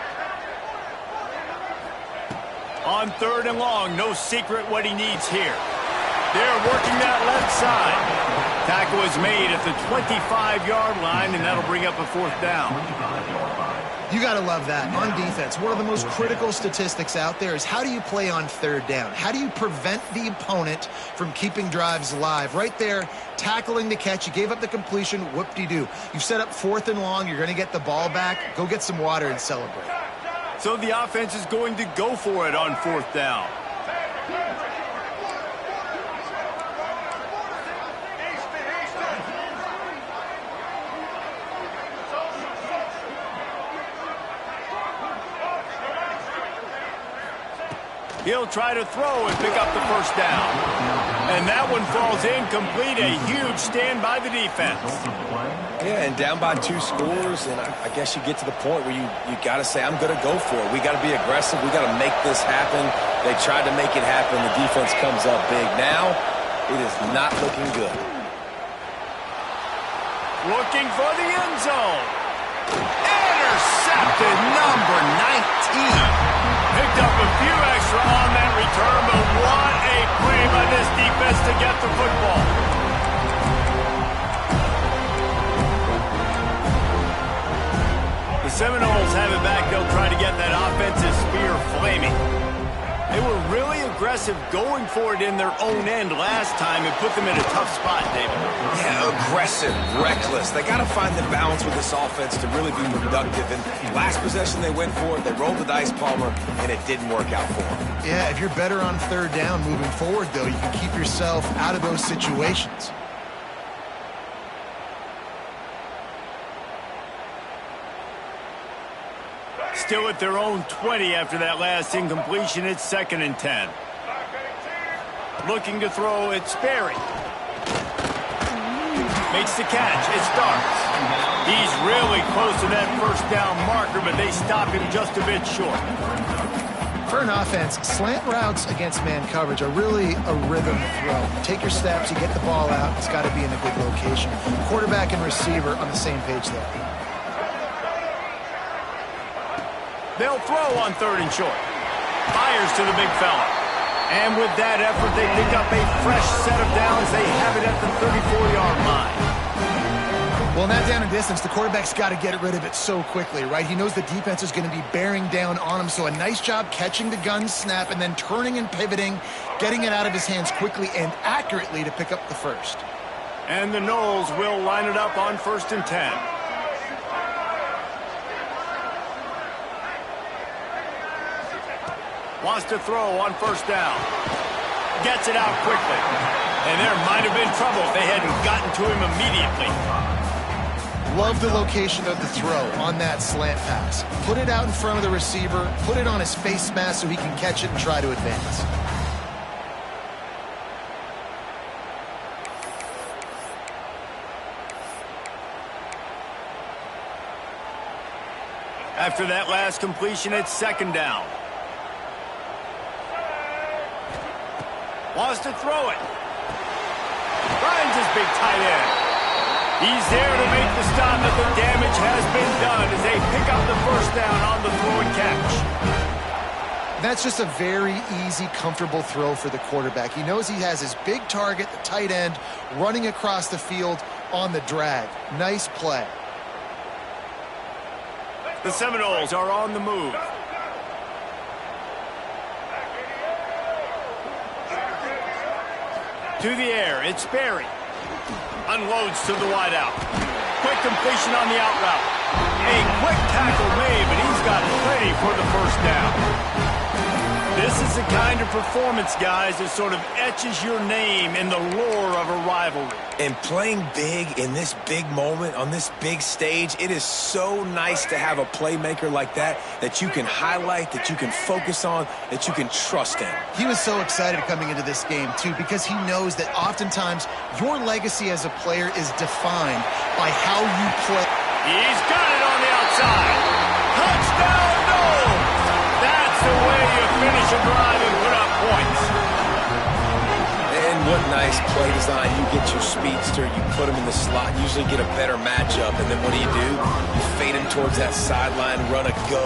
On third and long, no secret what he needs here. They're working that left side. Tackle is made at the 25-yard line, and that'll bring up a 4th down. You got to love that. On defense, one of the most critical statistics out there is how do you play on third down? How do you prevent the opponent from keeping drives alive? Right there, tackling the catch. You gave up the completion. Whoop-de-doo. You've set up 4th and long. You're going to get the ball back. Go get some water and celebrate. So the offense is going to go for it on 4th down. He'll try to throw and pick up the 1st down. And that one falls incomplete. A huge stand by the defense. Yeah, and down by 2 scores, and I guess you get to the point where you got to say, I'm going to go for it. We got to be aggressive. We got to make this happen. They tried to make it happen. The defense comes up big. Now, it is not looking good. Looking for the end zone. Intercepted, number 19. Picked up a few extra on that return, but what a play by this defense to get the football. The Seminoles have it back. They'll try to get that offensive spear flaming. They were really aggressive going for it in their own end last time and put them in a tough spot, David. Yeah, aggressive, reckless. They got to find the balance with this offense to really be productive. And last possession they went for it, they rolled the dice, Palmer, and it didn't work out for them. Yeah, if you're better on third down moving forward, though, you can keep yourself out of those situations. still at their own 20 after that last incompletion. It's 2nd and 10. Looking to throw, it's Sperry. Makes the catch. It starts. He's really close to that first down marker, but they stop him just a bit short. For an offense, slant routes against man coverage are really a rhythm throw. Take your steps, you get the ball out, it's got to be in a good location. Quarterback and receiver on the same page there. They'll throw on 3rd and short. Fires to the big fella. And with that effort, they pick up a fresh set of downs. They have it at the 34-yard line. Well, in that down and distance, the quarterback's got to get rid of it so quickly, right? He knows the defense is going to be bearing down on him, so a nice job catching the gun snap and then turning and pivoting, getting it out of his hands quickly and accurately to pick up the first. And the Noles will line it up on 1st and 10. Wants to throw on 1st down. Gets it out quickly. And there might have been trouble if they hadn't gotten to him immediately. Love the location of the throw on that slant pass. Put it out in front of the receiver, put it on his face mask so he can catch it and try to advance. After that last completion, it's 2nd down. Wants to throw it. Finds his big tight end. He's there to make the stop, but the damage has been done as they pick up the 1st down on the throw and catch. That's just a very easy, comfortable throw for the quarterback. He knows he has his big target, the tight end, running across the field on the drag. Nice play. The Seminoles are on the move. To the air, it's Sperry. Unloads to the wideout. Quick completion on the out route. A quick tackle made, but he's got plenty for the 1st down. This is the kind of performance, guys, that sort of etches your name in the lore of a rivalry. And playing big in this big moment, on this big stage, it is so nice to have a playmaker like that you can highlight, that you can focus on, that you can trust in. He was so excited coming into this game, too, because he knows that oftentimes your legacy as a player is defined by how you play. He's got it on the outside. Touchdown, Noles! That's the way you finish a drive and put up points. And what nice play design. You get your speedster, you put him in the slot, usually get a better matchup, and then what do? You fade him towards that sideline, run a go.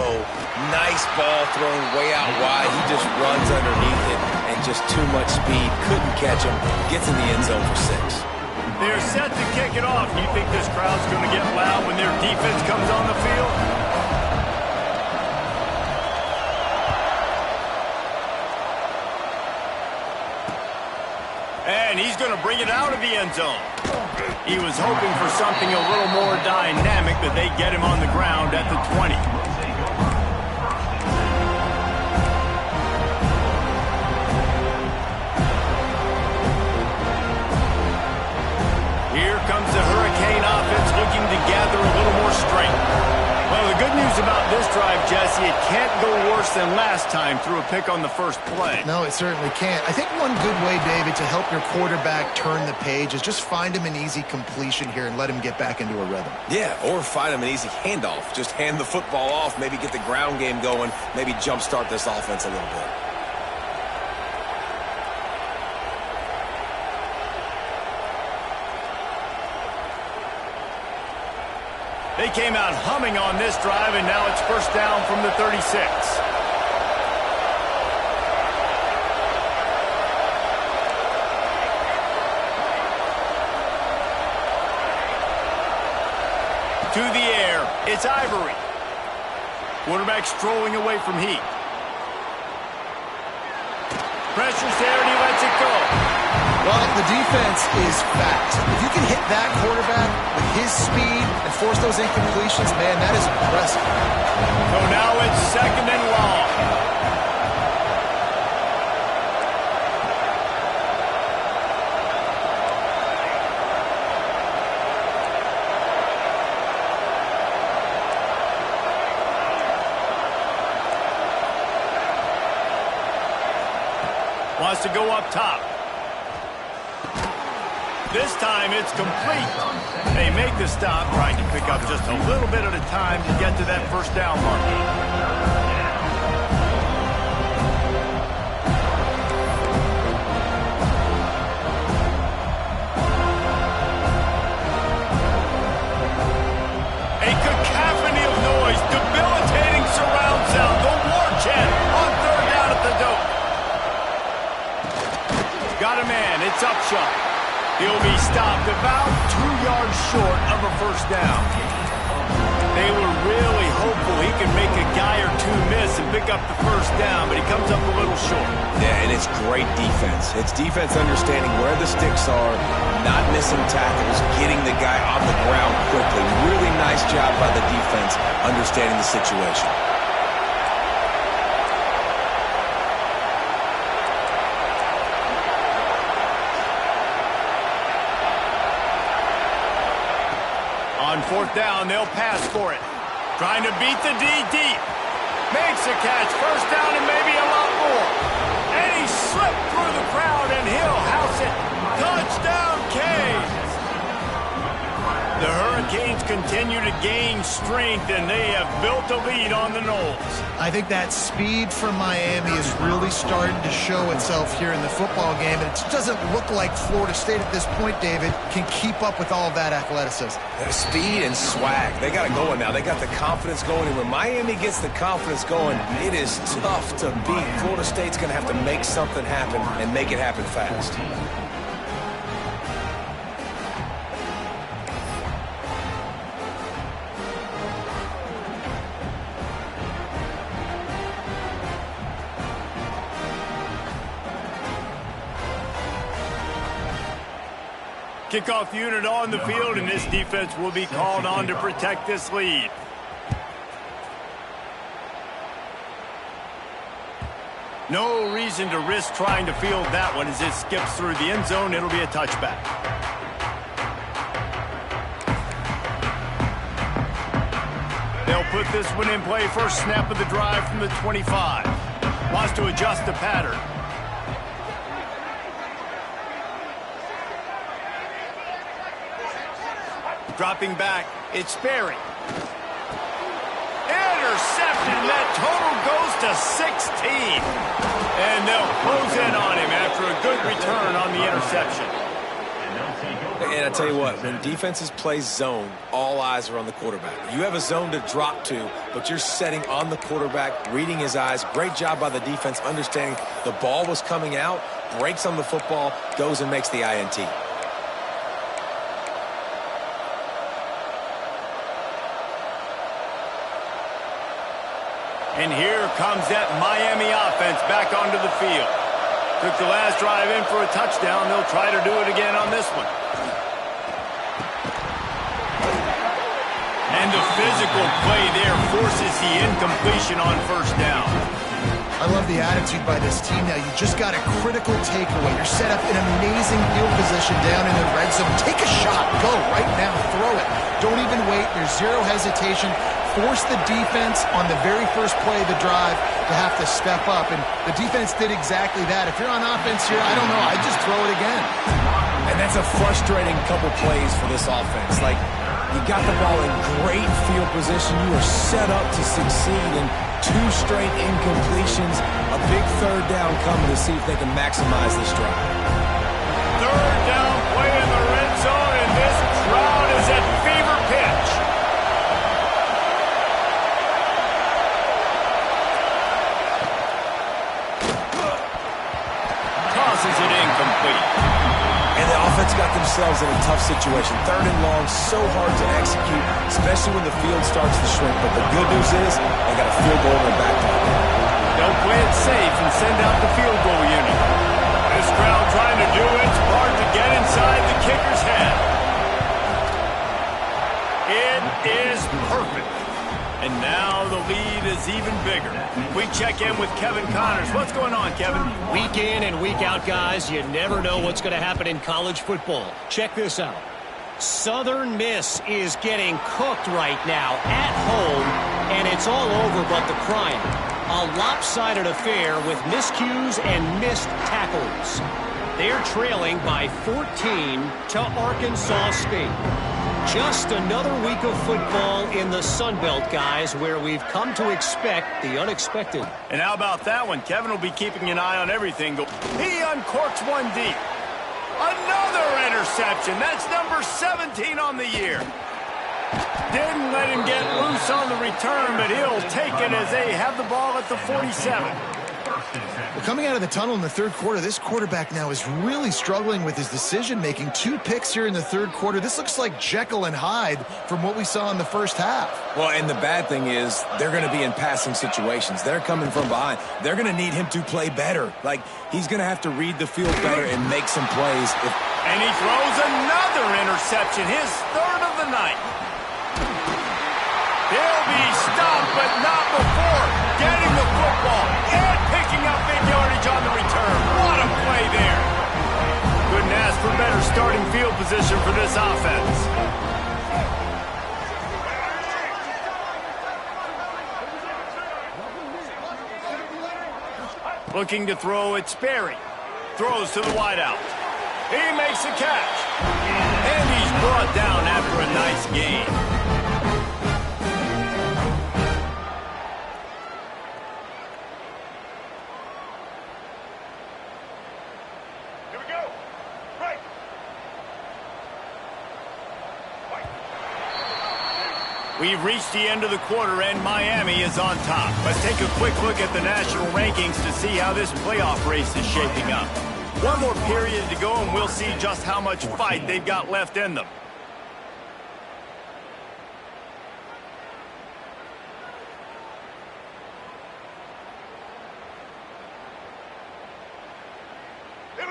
Nice ball thrown way out wide. He just runs underneath it, and just too much speed. Couldn't catch him. Gets in the end zone for 6. They're set to kick it off. Do you think this crowd's going to get loud when their defense comes on the field? And he's going to bring it out of the end zone. He was hoping for something a little more dynamic, but they get him on the ground at the 20. Here comes the Hurricane offense looking to gather a little more strength. Well, the good news about this drive, Jesse, it can't go worse than last time through a pick on the first play. No, it certainly can't. I think one good way, David, to help your quarterback turn the page is just find him an easy completion here and let him get back into a rhythm. Yeah, or find him an easy handoff. Just hand the football off, maybe get the ground game going, maybe jumpstart this offense a little bit. They came out humming on this drive, and now it's 1st down from the 36. To the air, it's Ivory. Quarterback strolling away from Heat. Pressure's there, and he lets it go. Well, the defense is fast. If you can hit that quarterback with his speed and force those incompletions, man, that is impressive. So now it's 2nd and long. Wants to go up top. This time it's complete. They make the stop, trying to pick up just a little bit at a time to get to that first down mark. Debilitating surround sound. The war chant on third down at the dope. Got a man. It's Upshaw. He'll be stopped about 2 yards short of a first down. They were really hopeful he could make a guy or two miss and pick up the first down, but he comes up a little short. Yeah, and it's great defense. It's defense understanding where the sticks are, not missing tackles, getting the guy on the ground quickly. Really nice job by the defense understanding the situation. On fourth down, they'll pass for it. Trying to beat the D deep. Makes a catch. First down and maybe a lot more. And he slipped through the crowd and he'll house it. Touchdown, Canes. The Hurricanes continue to gain strength, and they have built a lead on the Noles. I think that speed from Miami is really starting to show itself here in the football game, and it doesn't look like Florida State at this point, David, can keep up with all of that athleticism. Speed and swag. They got it going now. They got the confidence going, and when Miami gets the confidence going, it is tough to beat. Florida State's going to have to make something happen and make it happen fast. Kickoff unit on the field, and this defense will be called on to protect this lead. No reason to risk trying to field that one as it skips through the end zone. It'll be a touchback. They'll put this one in play. First snap of the drive from the 25. Wants to adjust the pattern. Dropping back, it's Sperry. Intercepted, and that total goes to 16. And they'll close in on him after a good return on the interception. And I tell you what, when defenses play zone, all eyes are on the quarterback. You have a zone to drop to, but you're setting on the quarterback, reading his eyes. Great job by the defense, understanding the ball was coming out, breaks on the football, goes and makes the INT. And here comes that Miami offense back onto the field. Took the last drive in for a touchdown. They'll try to do it again on this one. And the physical play there forces the incompletion on first down. I love the attitude by this team now. You just got a critical takeaway. You're set up in amazing field position down in the red zone. Take a shot. Go right now. Throw it. Don't even wait. There's zero hesitation. Force the defense on the very first play of the drive to have to step up. And the defense did exactly that. If you're on offense here, I don't know. I'd just throw it again. And that's a frustrating couple plays for this offense. Like, you got the ball in great field position. You are set up to succeed, and two straight incompletions. A big third down coming to see if they can maximize this drive. Third down play in the red zone, and this crowd is at fever pitch. Tosses it incomplete. And the offense got themselves in a tough situation. Third and long, so hard to execute, especially when the field starts to shrink. But the good news is they got a field goal in their back pocket. They'll play it safe and send out the field goal unit. This crowd trying to do its part to get inside the kicker's head. It is perfect. And now the lead is even bigger. We check in with Kevin Connors. What's going on, Kevin? Week in and week out, guys, you never know what's going to happen in college football. Check this out. Southern Miss is getting cooked right now at home, and it's all over but the crying. A lopsided affair with miscues and missed tackles. They're trailing by 14 to Arkansas State. Just another week of football in the Sun Belt, guys, where we've come to expect the unexpected. And how about that one? Kevin will be keeping an eye on everything. He uncorks one deep. Another interception. That's number 17 on the year. Didn't let him get loose on the return, but he'll take it as they have the ball at the 47. Well, coming out of the tunnel in the third quarter, this quarterback now is really struggling with his decision-making. 2 picks here in the third quarter. This looks like Jekyll and Hyde from what we saw in the first half. Well, and the bad thing is they're going to be in passing situations. They're coming from behind. They're going to need him to play better. Like, he's going to have to read the field better and make some plays. And he throws another interception, his third of the night. He'll be stopped, but not before getting the football and picking up big yardage on the return. What a play there. Couldn't ask for better starting field position for this offense. Looking to throw, it's Sperry. Throws to the wideout. He makes a catch. And he's brought down after a nice gain. We've reached the end of the quarter, and Miami is on top. Let's take a quick look at the national rankings to see how this playoff race is shaping up. One more period to go, and we'll see just how much fight they've got left in them.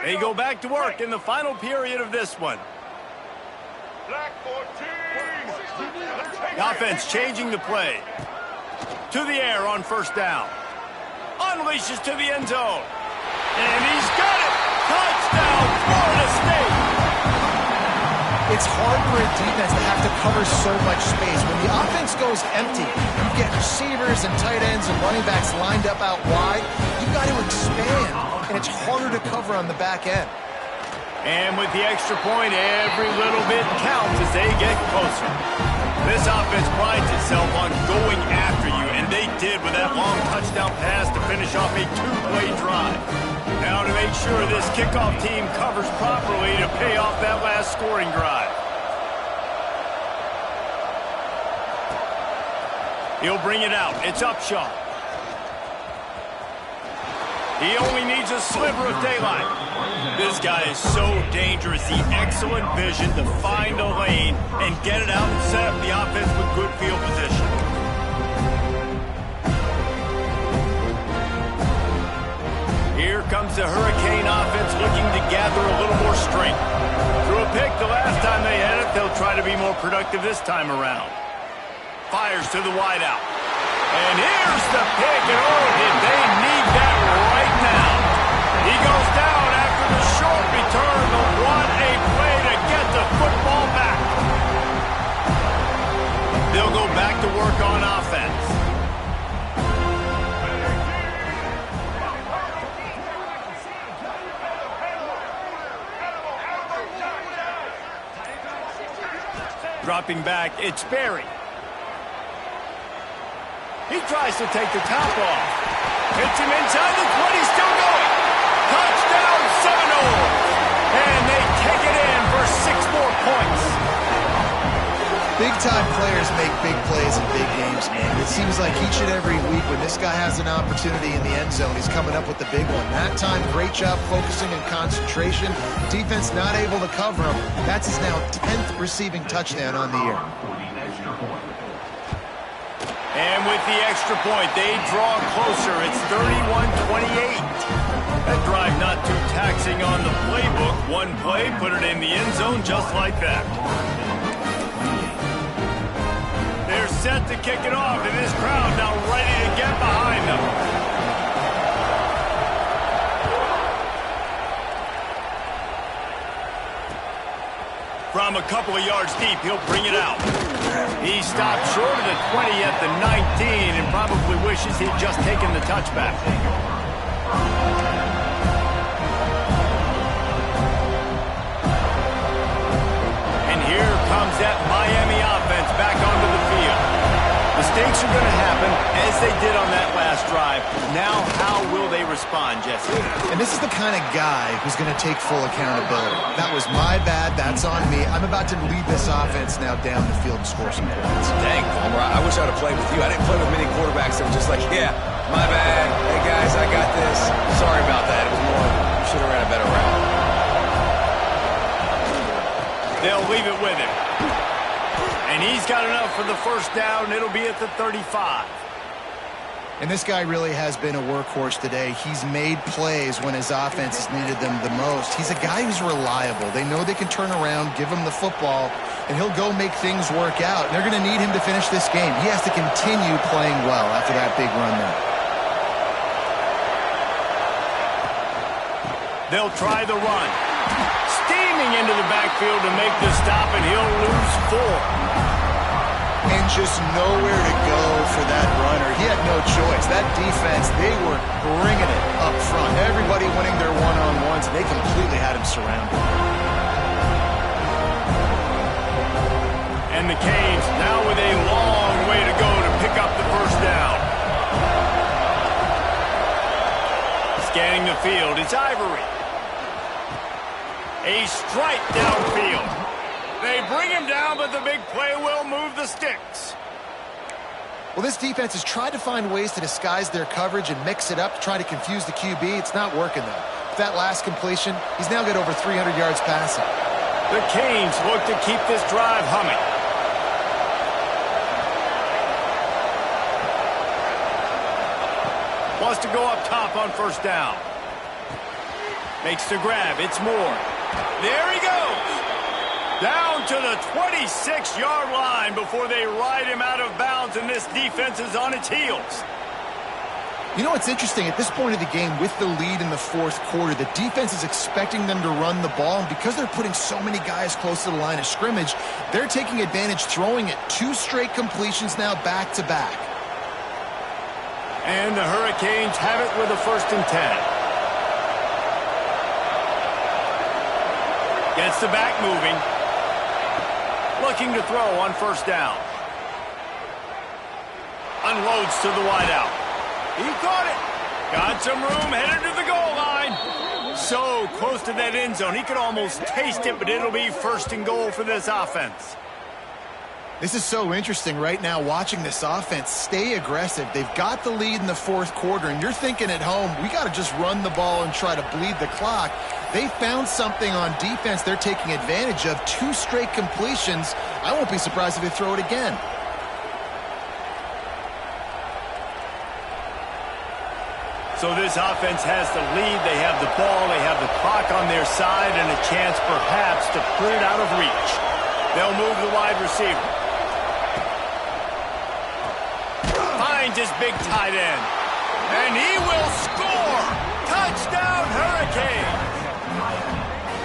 They go back to work in the final period of this one. Black 14. The offense changing the play. To the air on first down. Unleashes to the end zone. And he's got it! Touchdown, Florida State! It's hard for a defense to have to cover so much space. When the offense goes empty, you get receivers and tight ends and running backs lined up out wide. You've got to expand, and it's harder to cover on the back end. And with the extra point, every little bit counts as they get closer. This offense prides itself on going after you, and they did with that long touchdown pass to finish off a 2-play drive. Now to make sure this kickoff team covers properly to pay off that last scoring drive. He'll bring it out. It's Upshaw. He only needs a sliver of daylight. This guy is so dangerous. The excellent vision to find a lane and get it out and set up the offense with good field position. Here comes the Hurricane offense looking to gather a little more strength. Threw a pick the last time they had it. They'll try to be more productive this time around. Fires to the wideout. And here's the pick. And oh, did they need that right now. He goes down after the short return, but what a play to get the football back. They'll go back to work on offense. Dropping back, it's Berry. He tries to take the top off. Hits him inside the 20, still going. Touchdown Seminoles. And they take it in for 6 more points. Big-time players make big plays in big games, man. It seems like each and every week when this guy has an opportunity in the end zone, he's coming up with the big one. That time, great job focusing and concentration. Defense not able to cover him. That's his now 10th receiving touchdown on the year. And with the extra point, they draw closer. It's 31-28. That drive not too taxing on the playbook. One play, put it in the end zone just like that. They're set to kick it off, and this crowd now ready to get behind them. From a couple of yards deep, he'll bring it out. He stopped short of the 20 at the 19 and probably wishes he'd just taken the touchback. And here comes that Miami offense back onto the field. Mistakes are going to happen, as they did on that last drive. Now, how will they respond, Jesse? And this is the kind of guy who's going to take full accountability. That was my bad. That's on me. I'm about to lead this offense now down the field and score some points. Dang, Palmer, I wish I would have played with you. I didn't play with many quarterbacks that were just like, yeah, my bad. Hey, guys, I got this. Sorry about that. It was more, you should have ran a better route. They'll leave it with him. And he's got enough for the first down. It'll be at the 35. And this guy really has been a workhorse today. He's made plays when his offense has needed them the most. He's a guy who's reliable. They know they can turn around, give him the football, and he'll go make things work out. And they're going to need him to finish this game. He has to continue playing well after that big run there. They'll try the run. Steaming into the backfield to make the stop, and he'll lose 4. And just nowhere to go for that runner. He had no choice. That defense, they were bringing it up front. Everybody winning their one-on-ones, and they completely had him surrounded. And the Canes now with a long way to go to pick up the first down. Scanning the field, it's Ivory. A strike downfield. They bring him down, but the big play will move the sticks. Well, this defense has tried to find ways to disguise their coverage and mix it up to try to confuse the QB. It's not working, though. With that last completion, he's now got over 300 yards passing. The Canes look to keep this drive humming. Wants to go up top on first down. Makes the grab. It's Moore. There he goes. Down to the 26-yard line before they ride him out of bounds, and this defense is on its heels. You know what's interesting? At this point of the game, with the lead in the fourth quarter, the defense is expecting them to run the ball, and because they're putting so many guys close to the line of scrimmage, they're taking advantage, throwing it 2 straight completions now back-to-back. And the Hurricanes have it with a 1st and 10. Gets the back moving. Looking to throw on first down. Unloads to the wideout. He caught it. Got some room, headed to the goal line. So close to that end zone. He could almost taste it, but it'll be 1st and goal for this offense. This is so interesting right now, watching this offense stay aggressive. They've got the lead in the fourth quarter, and you're thinking at home, we got to just run the ball and try to bleed the clock. They found something on defense they're taking advantage of. 2 straight completions. I won't be surprised if they throw it again. So this offense has the lead. They have the ball. They have the clock on their side and a chance perhaps to put it out of reach. They'll move the wide receiver. Finds his big tight end. And he will score! Touchdown, Hurricanes!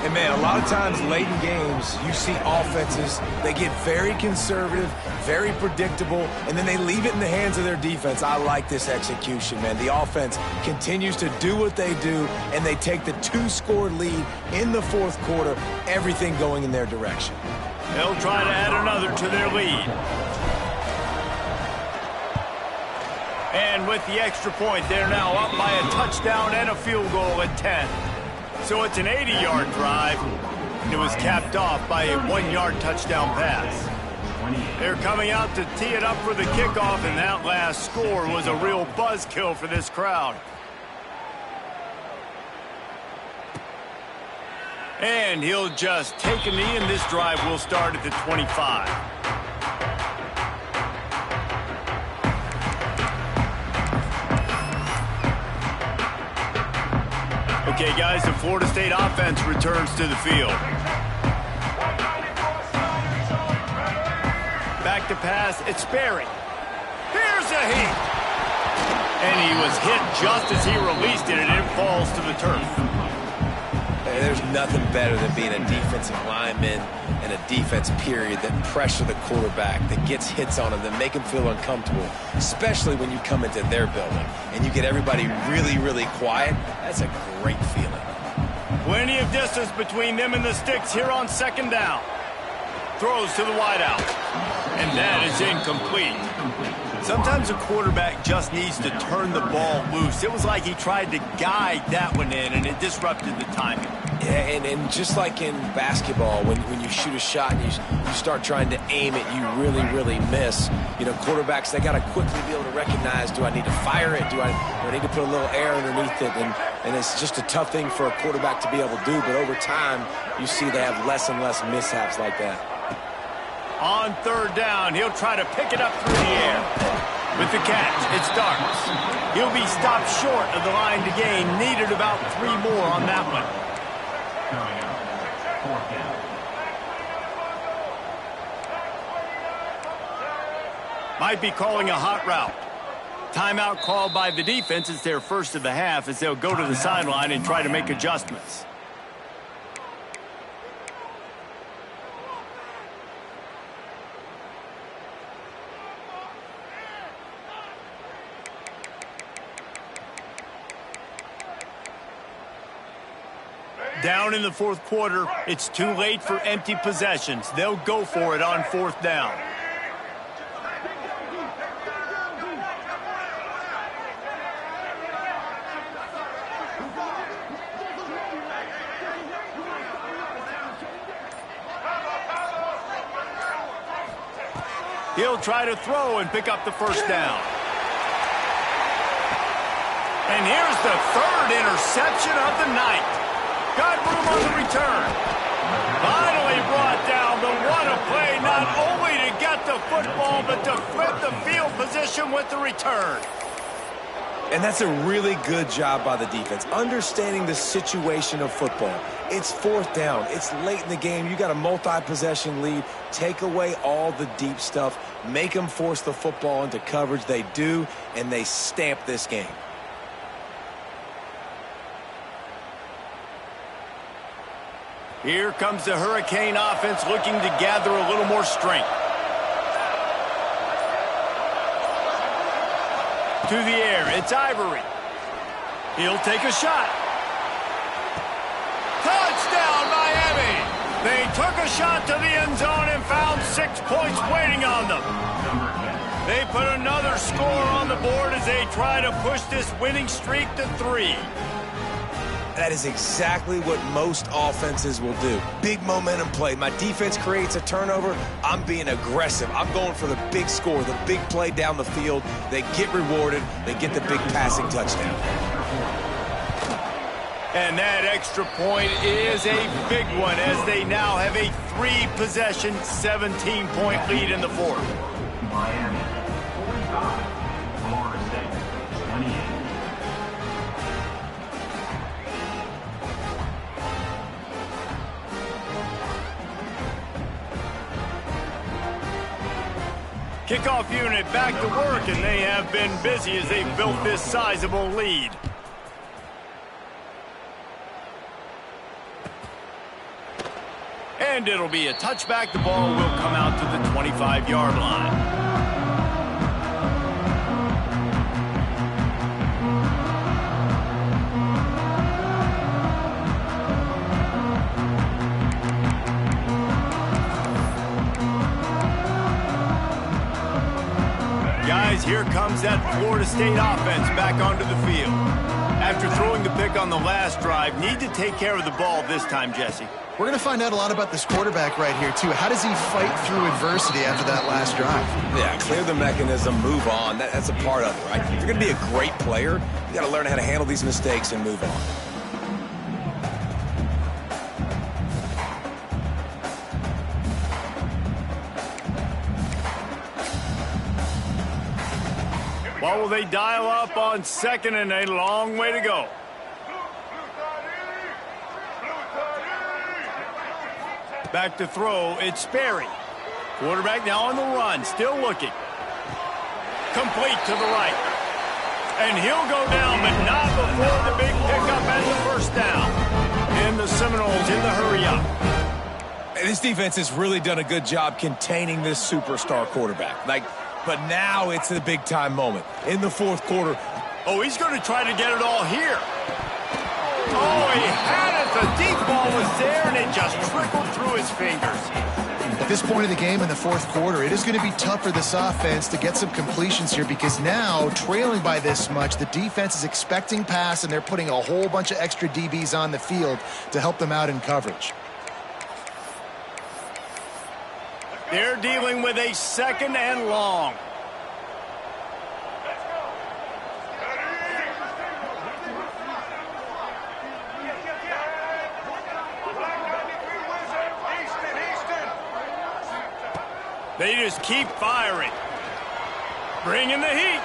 And, man, a lot of times late in games, you see offenses, they get very conservative, very predictable, and then they leave it in the hands of their defense. I like this execution, man. The offense continues to do what they do, and they take the 2-score lead in the fourth quarter, everything going in their direction. They'll try to add another to their lead. And with the extra point, they're now up by a touchdown and a field goal at 10. So it's an 80-yard drive. It was capped off by a 1-yard touchdown pass. They're coming out to tee it up for the kickoff, and that last score was a real buzzkill for this crowd. And he'll just take a knee, and this drive will start at the 25. Okay, guys, the Florida State offense returns to the field. Back to pass, it's Sperry. Here's a hit. And he was hit just as he released it, and it falls to the turf. There's nothing better than being a defensive lineman and a defense period that pressure the quarterback, that gets hits on him, that make him feel uncomfortable, especially when you come into their building and you get everybody really, really quiet. That's a great feeling. Plenty of distance between them and the sticks here on second down. Throws to the wideout. And that is incomplete. Sometimes a quarterback just needs to turn the ball loose. It was like he tried to guide that one in, and it disrupted the timing. Yeah, and just like in basketball, when you shoot a shot and you start trying to aim it, you really, really miss. You know, quarterbacks, they got to quickly be able to recognize, do I need to fire it? Do I need to put a little air underneath it? And it's just a tough thing for a quarterback to be able to do. But over time, you see they have less and less mishaps like that. On third down, he'll try to pick it up through the air. With the catch, it's Starks. He'll be stopped short of the line to gain. Needed about 3 more on that one. Might be calling a hot route. Timeout called by the defense. It's their first of the half as they'll go to the sideline and try to make adjustments. Down in the fourth quarter, it's too late for empty possessions. They'll go for it on fourth down. He'll try to throw and pick up the first down. And here's the third interception of the night. Got room on the return. Finally brought down, but what a play, not only to get the football, but to flip the field position with the return. And that's a really good job by the defense, understanding the situation of football. It's fourth down. It's late in the game. You got a multi-possession lead. Take away all the deep stuff. Make them force the football into coverage. They do, and they stamp this game. Here comes the Hurricane offense looking to gather a little more strength. To the air, it's Ivory. He'll take a shot. Touchdown, Miami! They took a shot to the end zone and found 6 points waiting on them. They put another score on the board as they try to push this winning streak to 3. That is exactly what most offenses will do. Big momentum play. My defense creates a turnover. I'm being aggressive. I'm going for the big score, the big play down the field. They get rewarded. They get the big passing touchdown. And that extra point is a big one as they now have a 3-possession, 17-point lead in the fourth. Miami, 45. Florida State, 28. Kickoff unit back to work, and they have been busy as they've built this sizable lead. And it'll be a touchback. The ball will come out to the 25-yard line. Guys, here comes that Florida State offense back onto the field. After throwing the pick on the last drive, need to take care of the ball this time, Jesse. We're going to find out a lot about this quarterback right here, too. How does he fight through adversity after that last drive? Yeah, clear the mechanism, move on. That's a part of it, right? If you're going to be a great player, you got to learn how to handle these mistakes and move on. What will they dial up on second and a long way to go? Back to throw, it's Sperry. Quarterback now on the run, still looking. Complete to the right. And he'll go down, but not before the big pickup and the first down. In the Seminoles in the hurry-up. This defense has really done a good job containing this superstar quarterback. But now it's the big-time moment. In the fourth quarter. Oh, he's going to try to get it all here. Oh, he had it. The deep ball was there, and it just trickled through his fingers. At this point of the game in the fourth quarter, it is going to be tough for this offense to get some completions here because now, trailing by this much, the defense is expecting pass, and they're putting a whole bunch of extra DBs on the field to help them out in coverage. They're dealing with a 2nd and long. They just keep firing. Bringing the heat.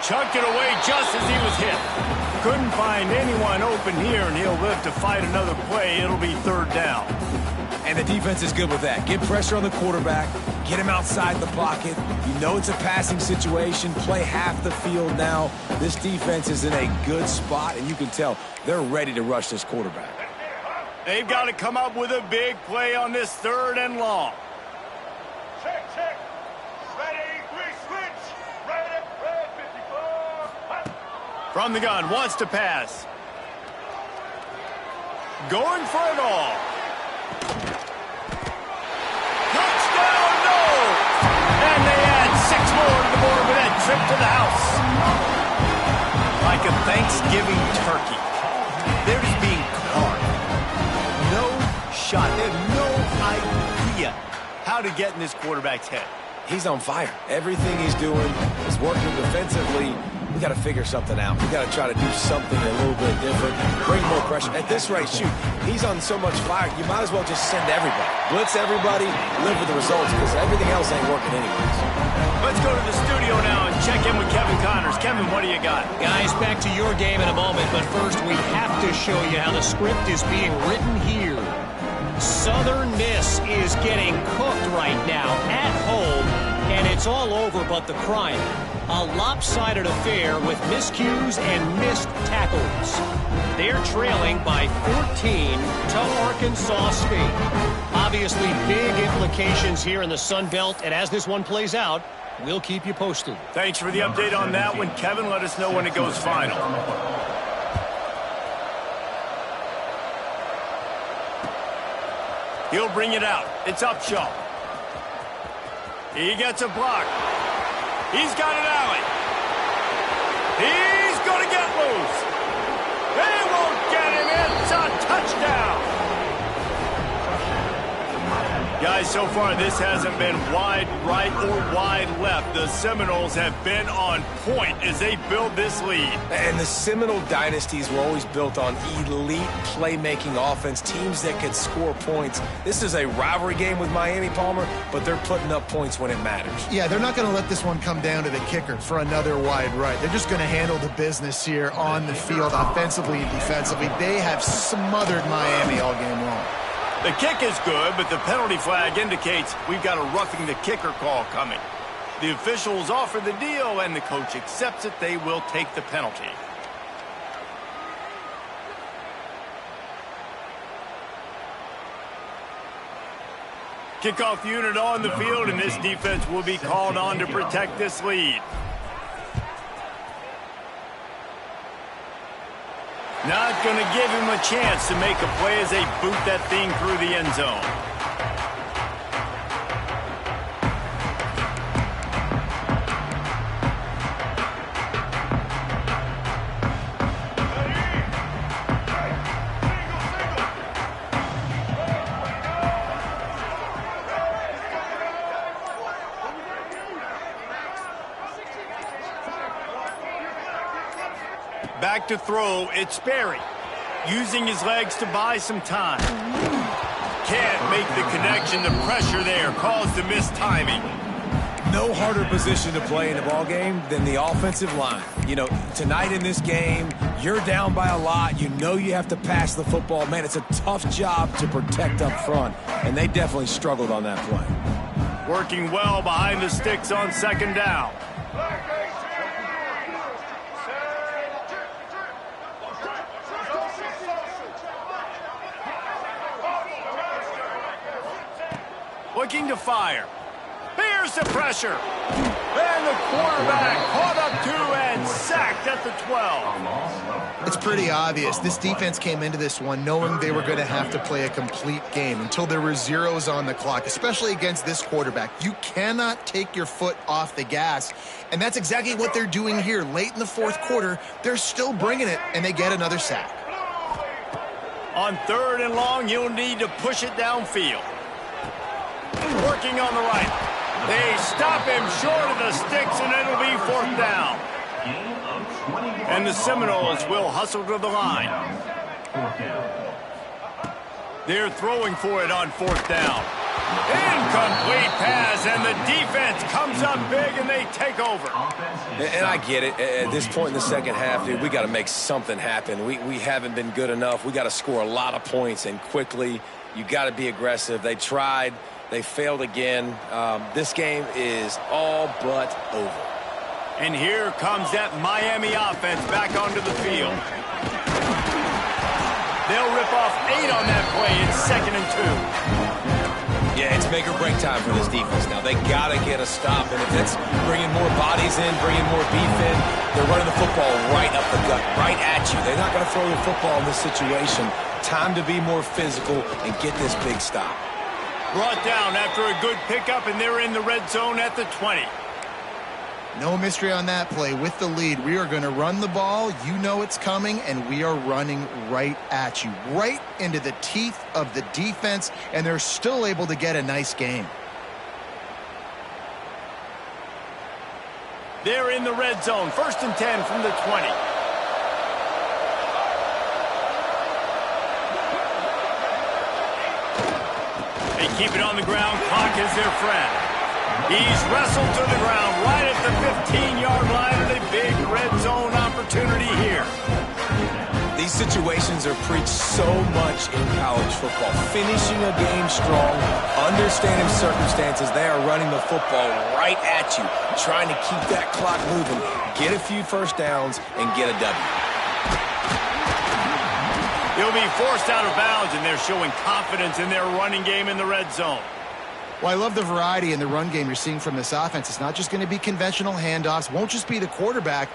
Chucked it away just as he was hit. Couldn't find anyone open here, and he'll live to fight another play. It'll be 3rd down. And the defense is good with that. Get pressure on the quarterback. Get him outside the pocket. You know it's a passing situation. Play half the field now. This defense is in a good spot, and you can tell they're ready to rush this quarterback. They've got to come up with a big play on this 3rd and long. Check. Ready, switch. Red 54. From the gun, wants to pass. Going for it all. Touchdown, no! And they add 6 more to the board with that trip to the house. Like a Thanksgiving turkey. They're just being carved. No shot. They have no idea how to get in this quarterback's head. He's on fire. Everything he's doing is working defensively. We got to figure something out. We got to try to do something a little bit different. Bring more pressure. At this rate, shoot, he's on so much fire, you might as well just send everybody. Blitz everybody, live with the results, because everything else ain't working anyways. Let's go to the studio now and check in with Kevin Connors. Kevin, what do you got? Guys, back to your game in a moment, but first we have to show you how the script is being written here. Southern Miss is getting cooked right now at home, and it's all over but the crying. A lopsided affair with miscues and missed tackles. They're trailing by 14 to Arkansas State. Obviously, big implications here in the Sun Belt, and as this one plays out, we'll keep you posted. Thanks for the update on that one, Kevin. Let us know when it goes final. He'll bring it out. It's Upshaw. He gets a block. He's got an alley. He's going to get loose. They won't get him. It's a touchdown. Guys, so far this hasn't been wide right or wide left. The Seminoles have been on point as they build this lead. And the Seminole dynasties were always built on elite playmaking offense, teams that could score points. This is a rivalry game with Miami, Palmer, but they're putting up points when it matters. Yeah, they're not going to let this one come down to the kicker for another wide right. They're just going to handle the business here on the field, offensively and defensively. They have smothered Miami all game long. The kick is good, but the penalty flag indicates we've got a roughing the kicker call coming. The officials offer the deal, and the coach accepts it. They will take the penalty. Kickoff unit on the field, and this defense will be called on to protect this lead. Not going to give him a chance to make a play as they boot that thing through the end zone. Back to throw, it's Sperry. Using his legs to buy some time. Can't make the connection. The pressure there caused the mistiming. No harder position to play in a ball game than the offensive line. You know, tonight in this game, you're down by a lot. You know you have to pass the football. Man, it's a tough job to protect up front, and they definitely struggled on that play. Working well behind the sticks on 2nd down. looking to fire. Here's the pressure. And the quarterback caught up to and sacked at the 12. It's pretty obvious. This defense came into this one knowing they were going to have to play a complete game until there were zeros on the clock, especially against this quarterback. You cannot take your foot off the gas, and that's exactly what they're doing here. Late in the fourth quarter, they're still bringing it, and they get another sack. On 3rd and long, you'll need to push it downfield. Working on the right. They stop him short of the sticks, and it'll be 4th down. And the Seminoles will hustle to the line. They're throwing for it on 4th down. Incomplete pass, and the defense comes up big, and they take over. And I get it. At this point in the second half, dude, we got to make something happen. We haven't been good enough. We got to score a lot of points, and quickly. You got to be aggressive. They tried. They failed again. This game is all but over. And here comes that Miami offense back onto the field. They'll rip off 8 on that play in 2nd and 2. Yeah, it's make or break time for this defense now. They got to get a stop. And if it's bringing more bodies in, bringing more beef in, they're running the football right up the gut, right at you. They're not going to throw the football in this situation. Time to be more physical and get this big stop. Brought down after a good pickup, and they're in the red zone at the 20. No mystery on that play. With the lead, we are going to run the ball. You know it's coming, and we are running right at you, right into the teeth of the defense, and they're still able to get a nice game. They're in the red zone. 1st and 10 from the 20. They keep it on the ground. Clock is their friend. He's wrestled to the ground right at the 15-yard line, and a big red zone opportunity here. These situations are preached so much in college football. Finishing a game strong, understanding circumstances. They are running the football right at you, trying to keep that clock moving, get a few first downs, and get a W. He'll be forced out of bounds, and they're showing confidence in their running game in the red zone. Well, I love the variety in the run game you're seeing from this offense. It's not just going to be conventional handoffs. Won't just be the quarterback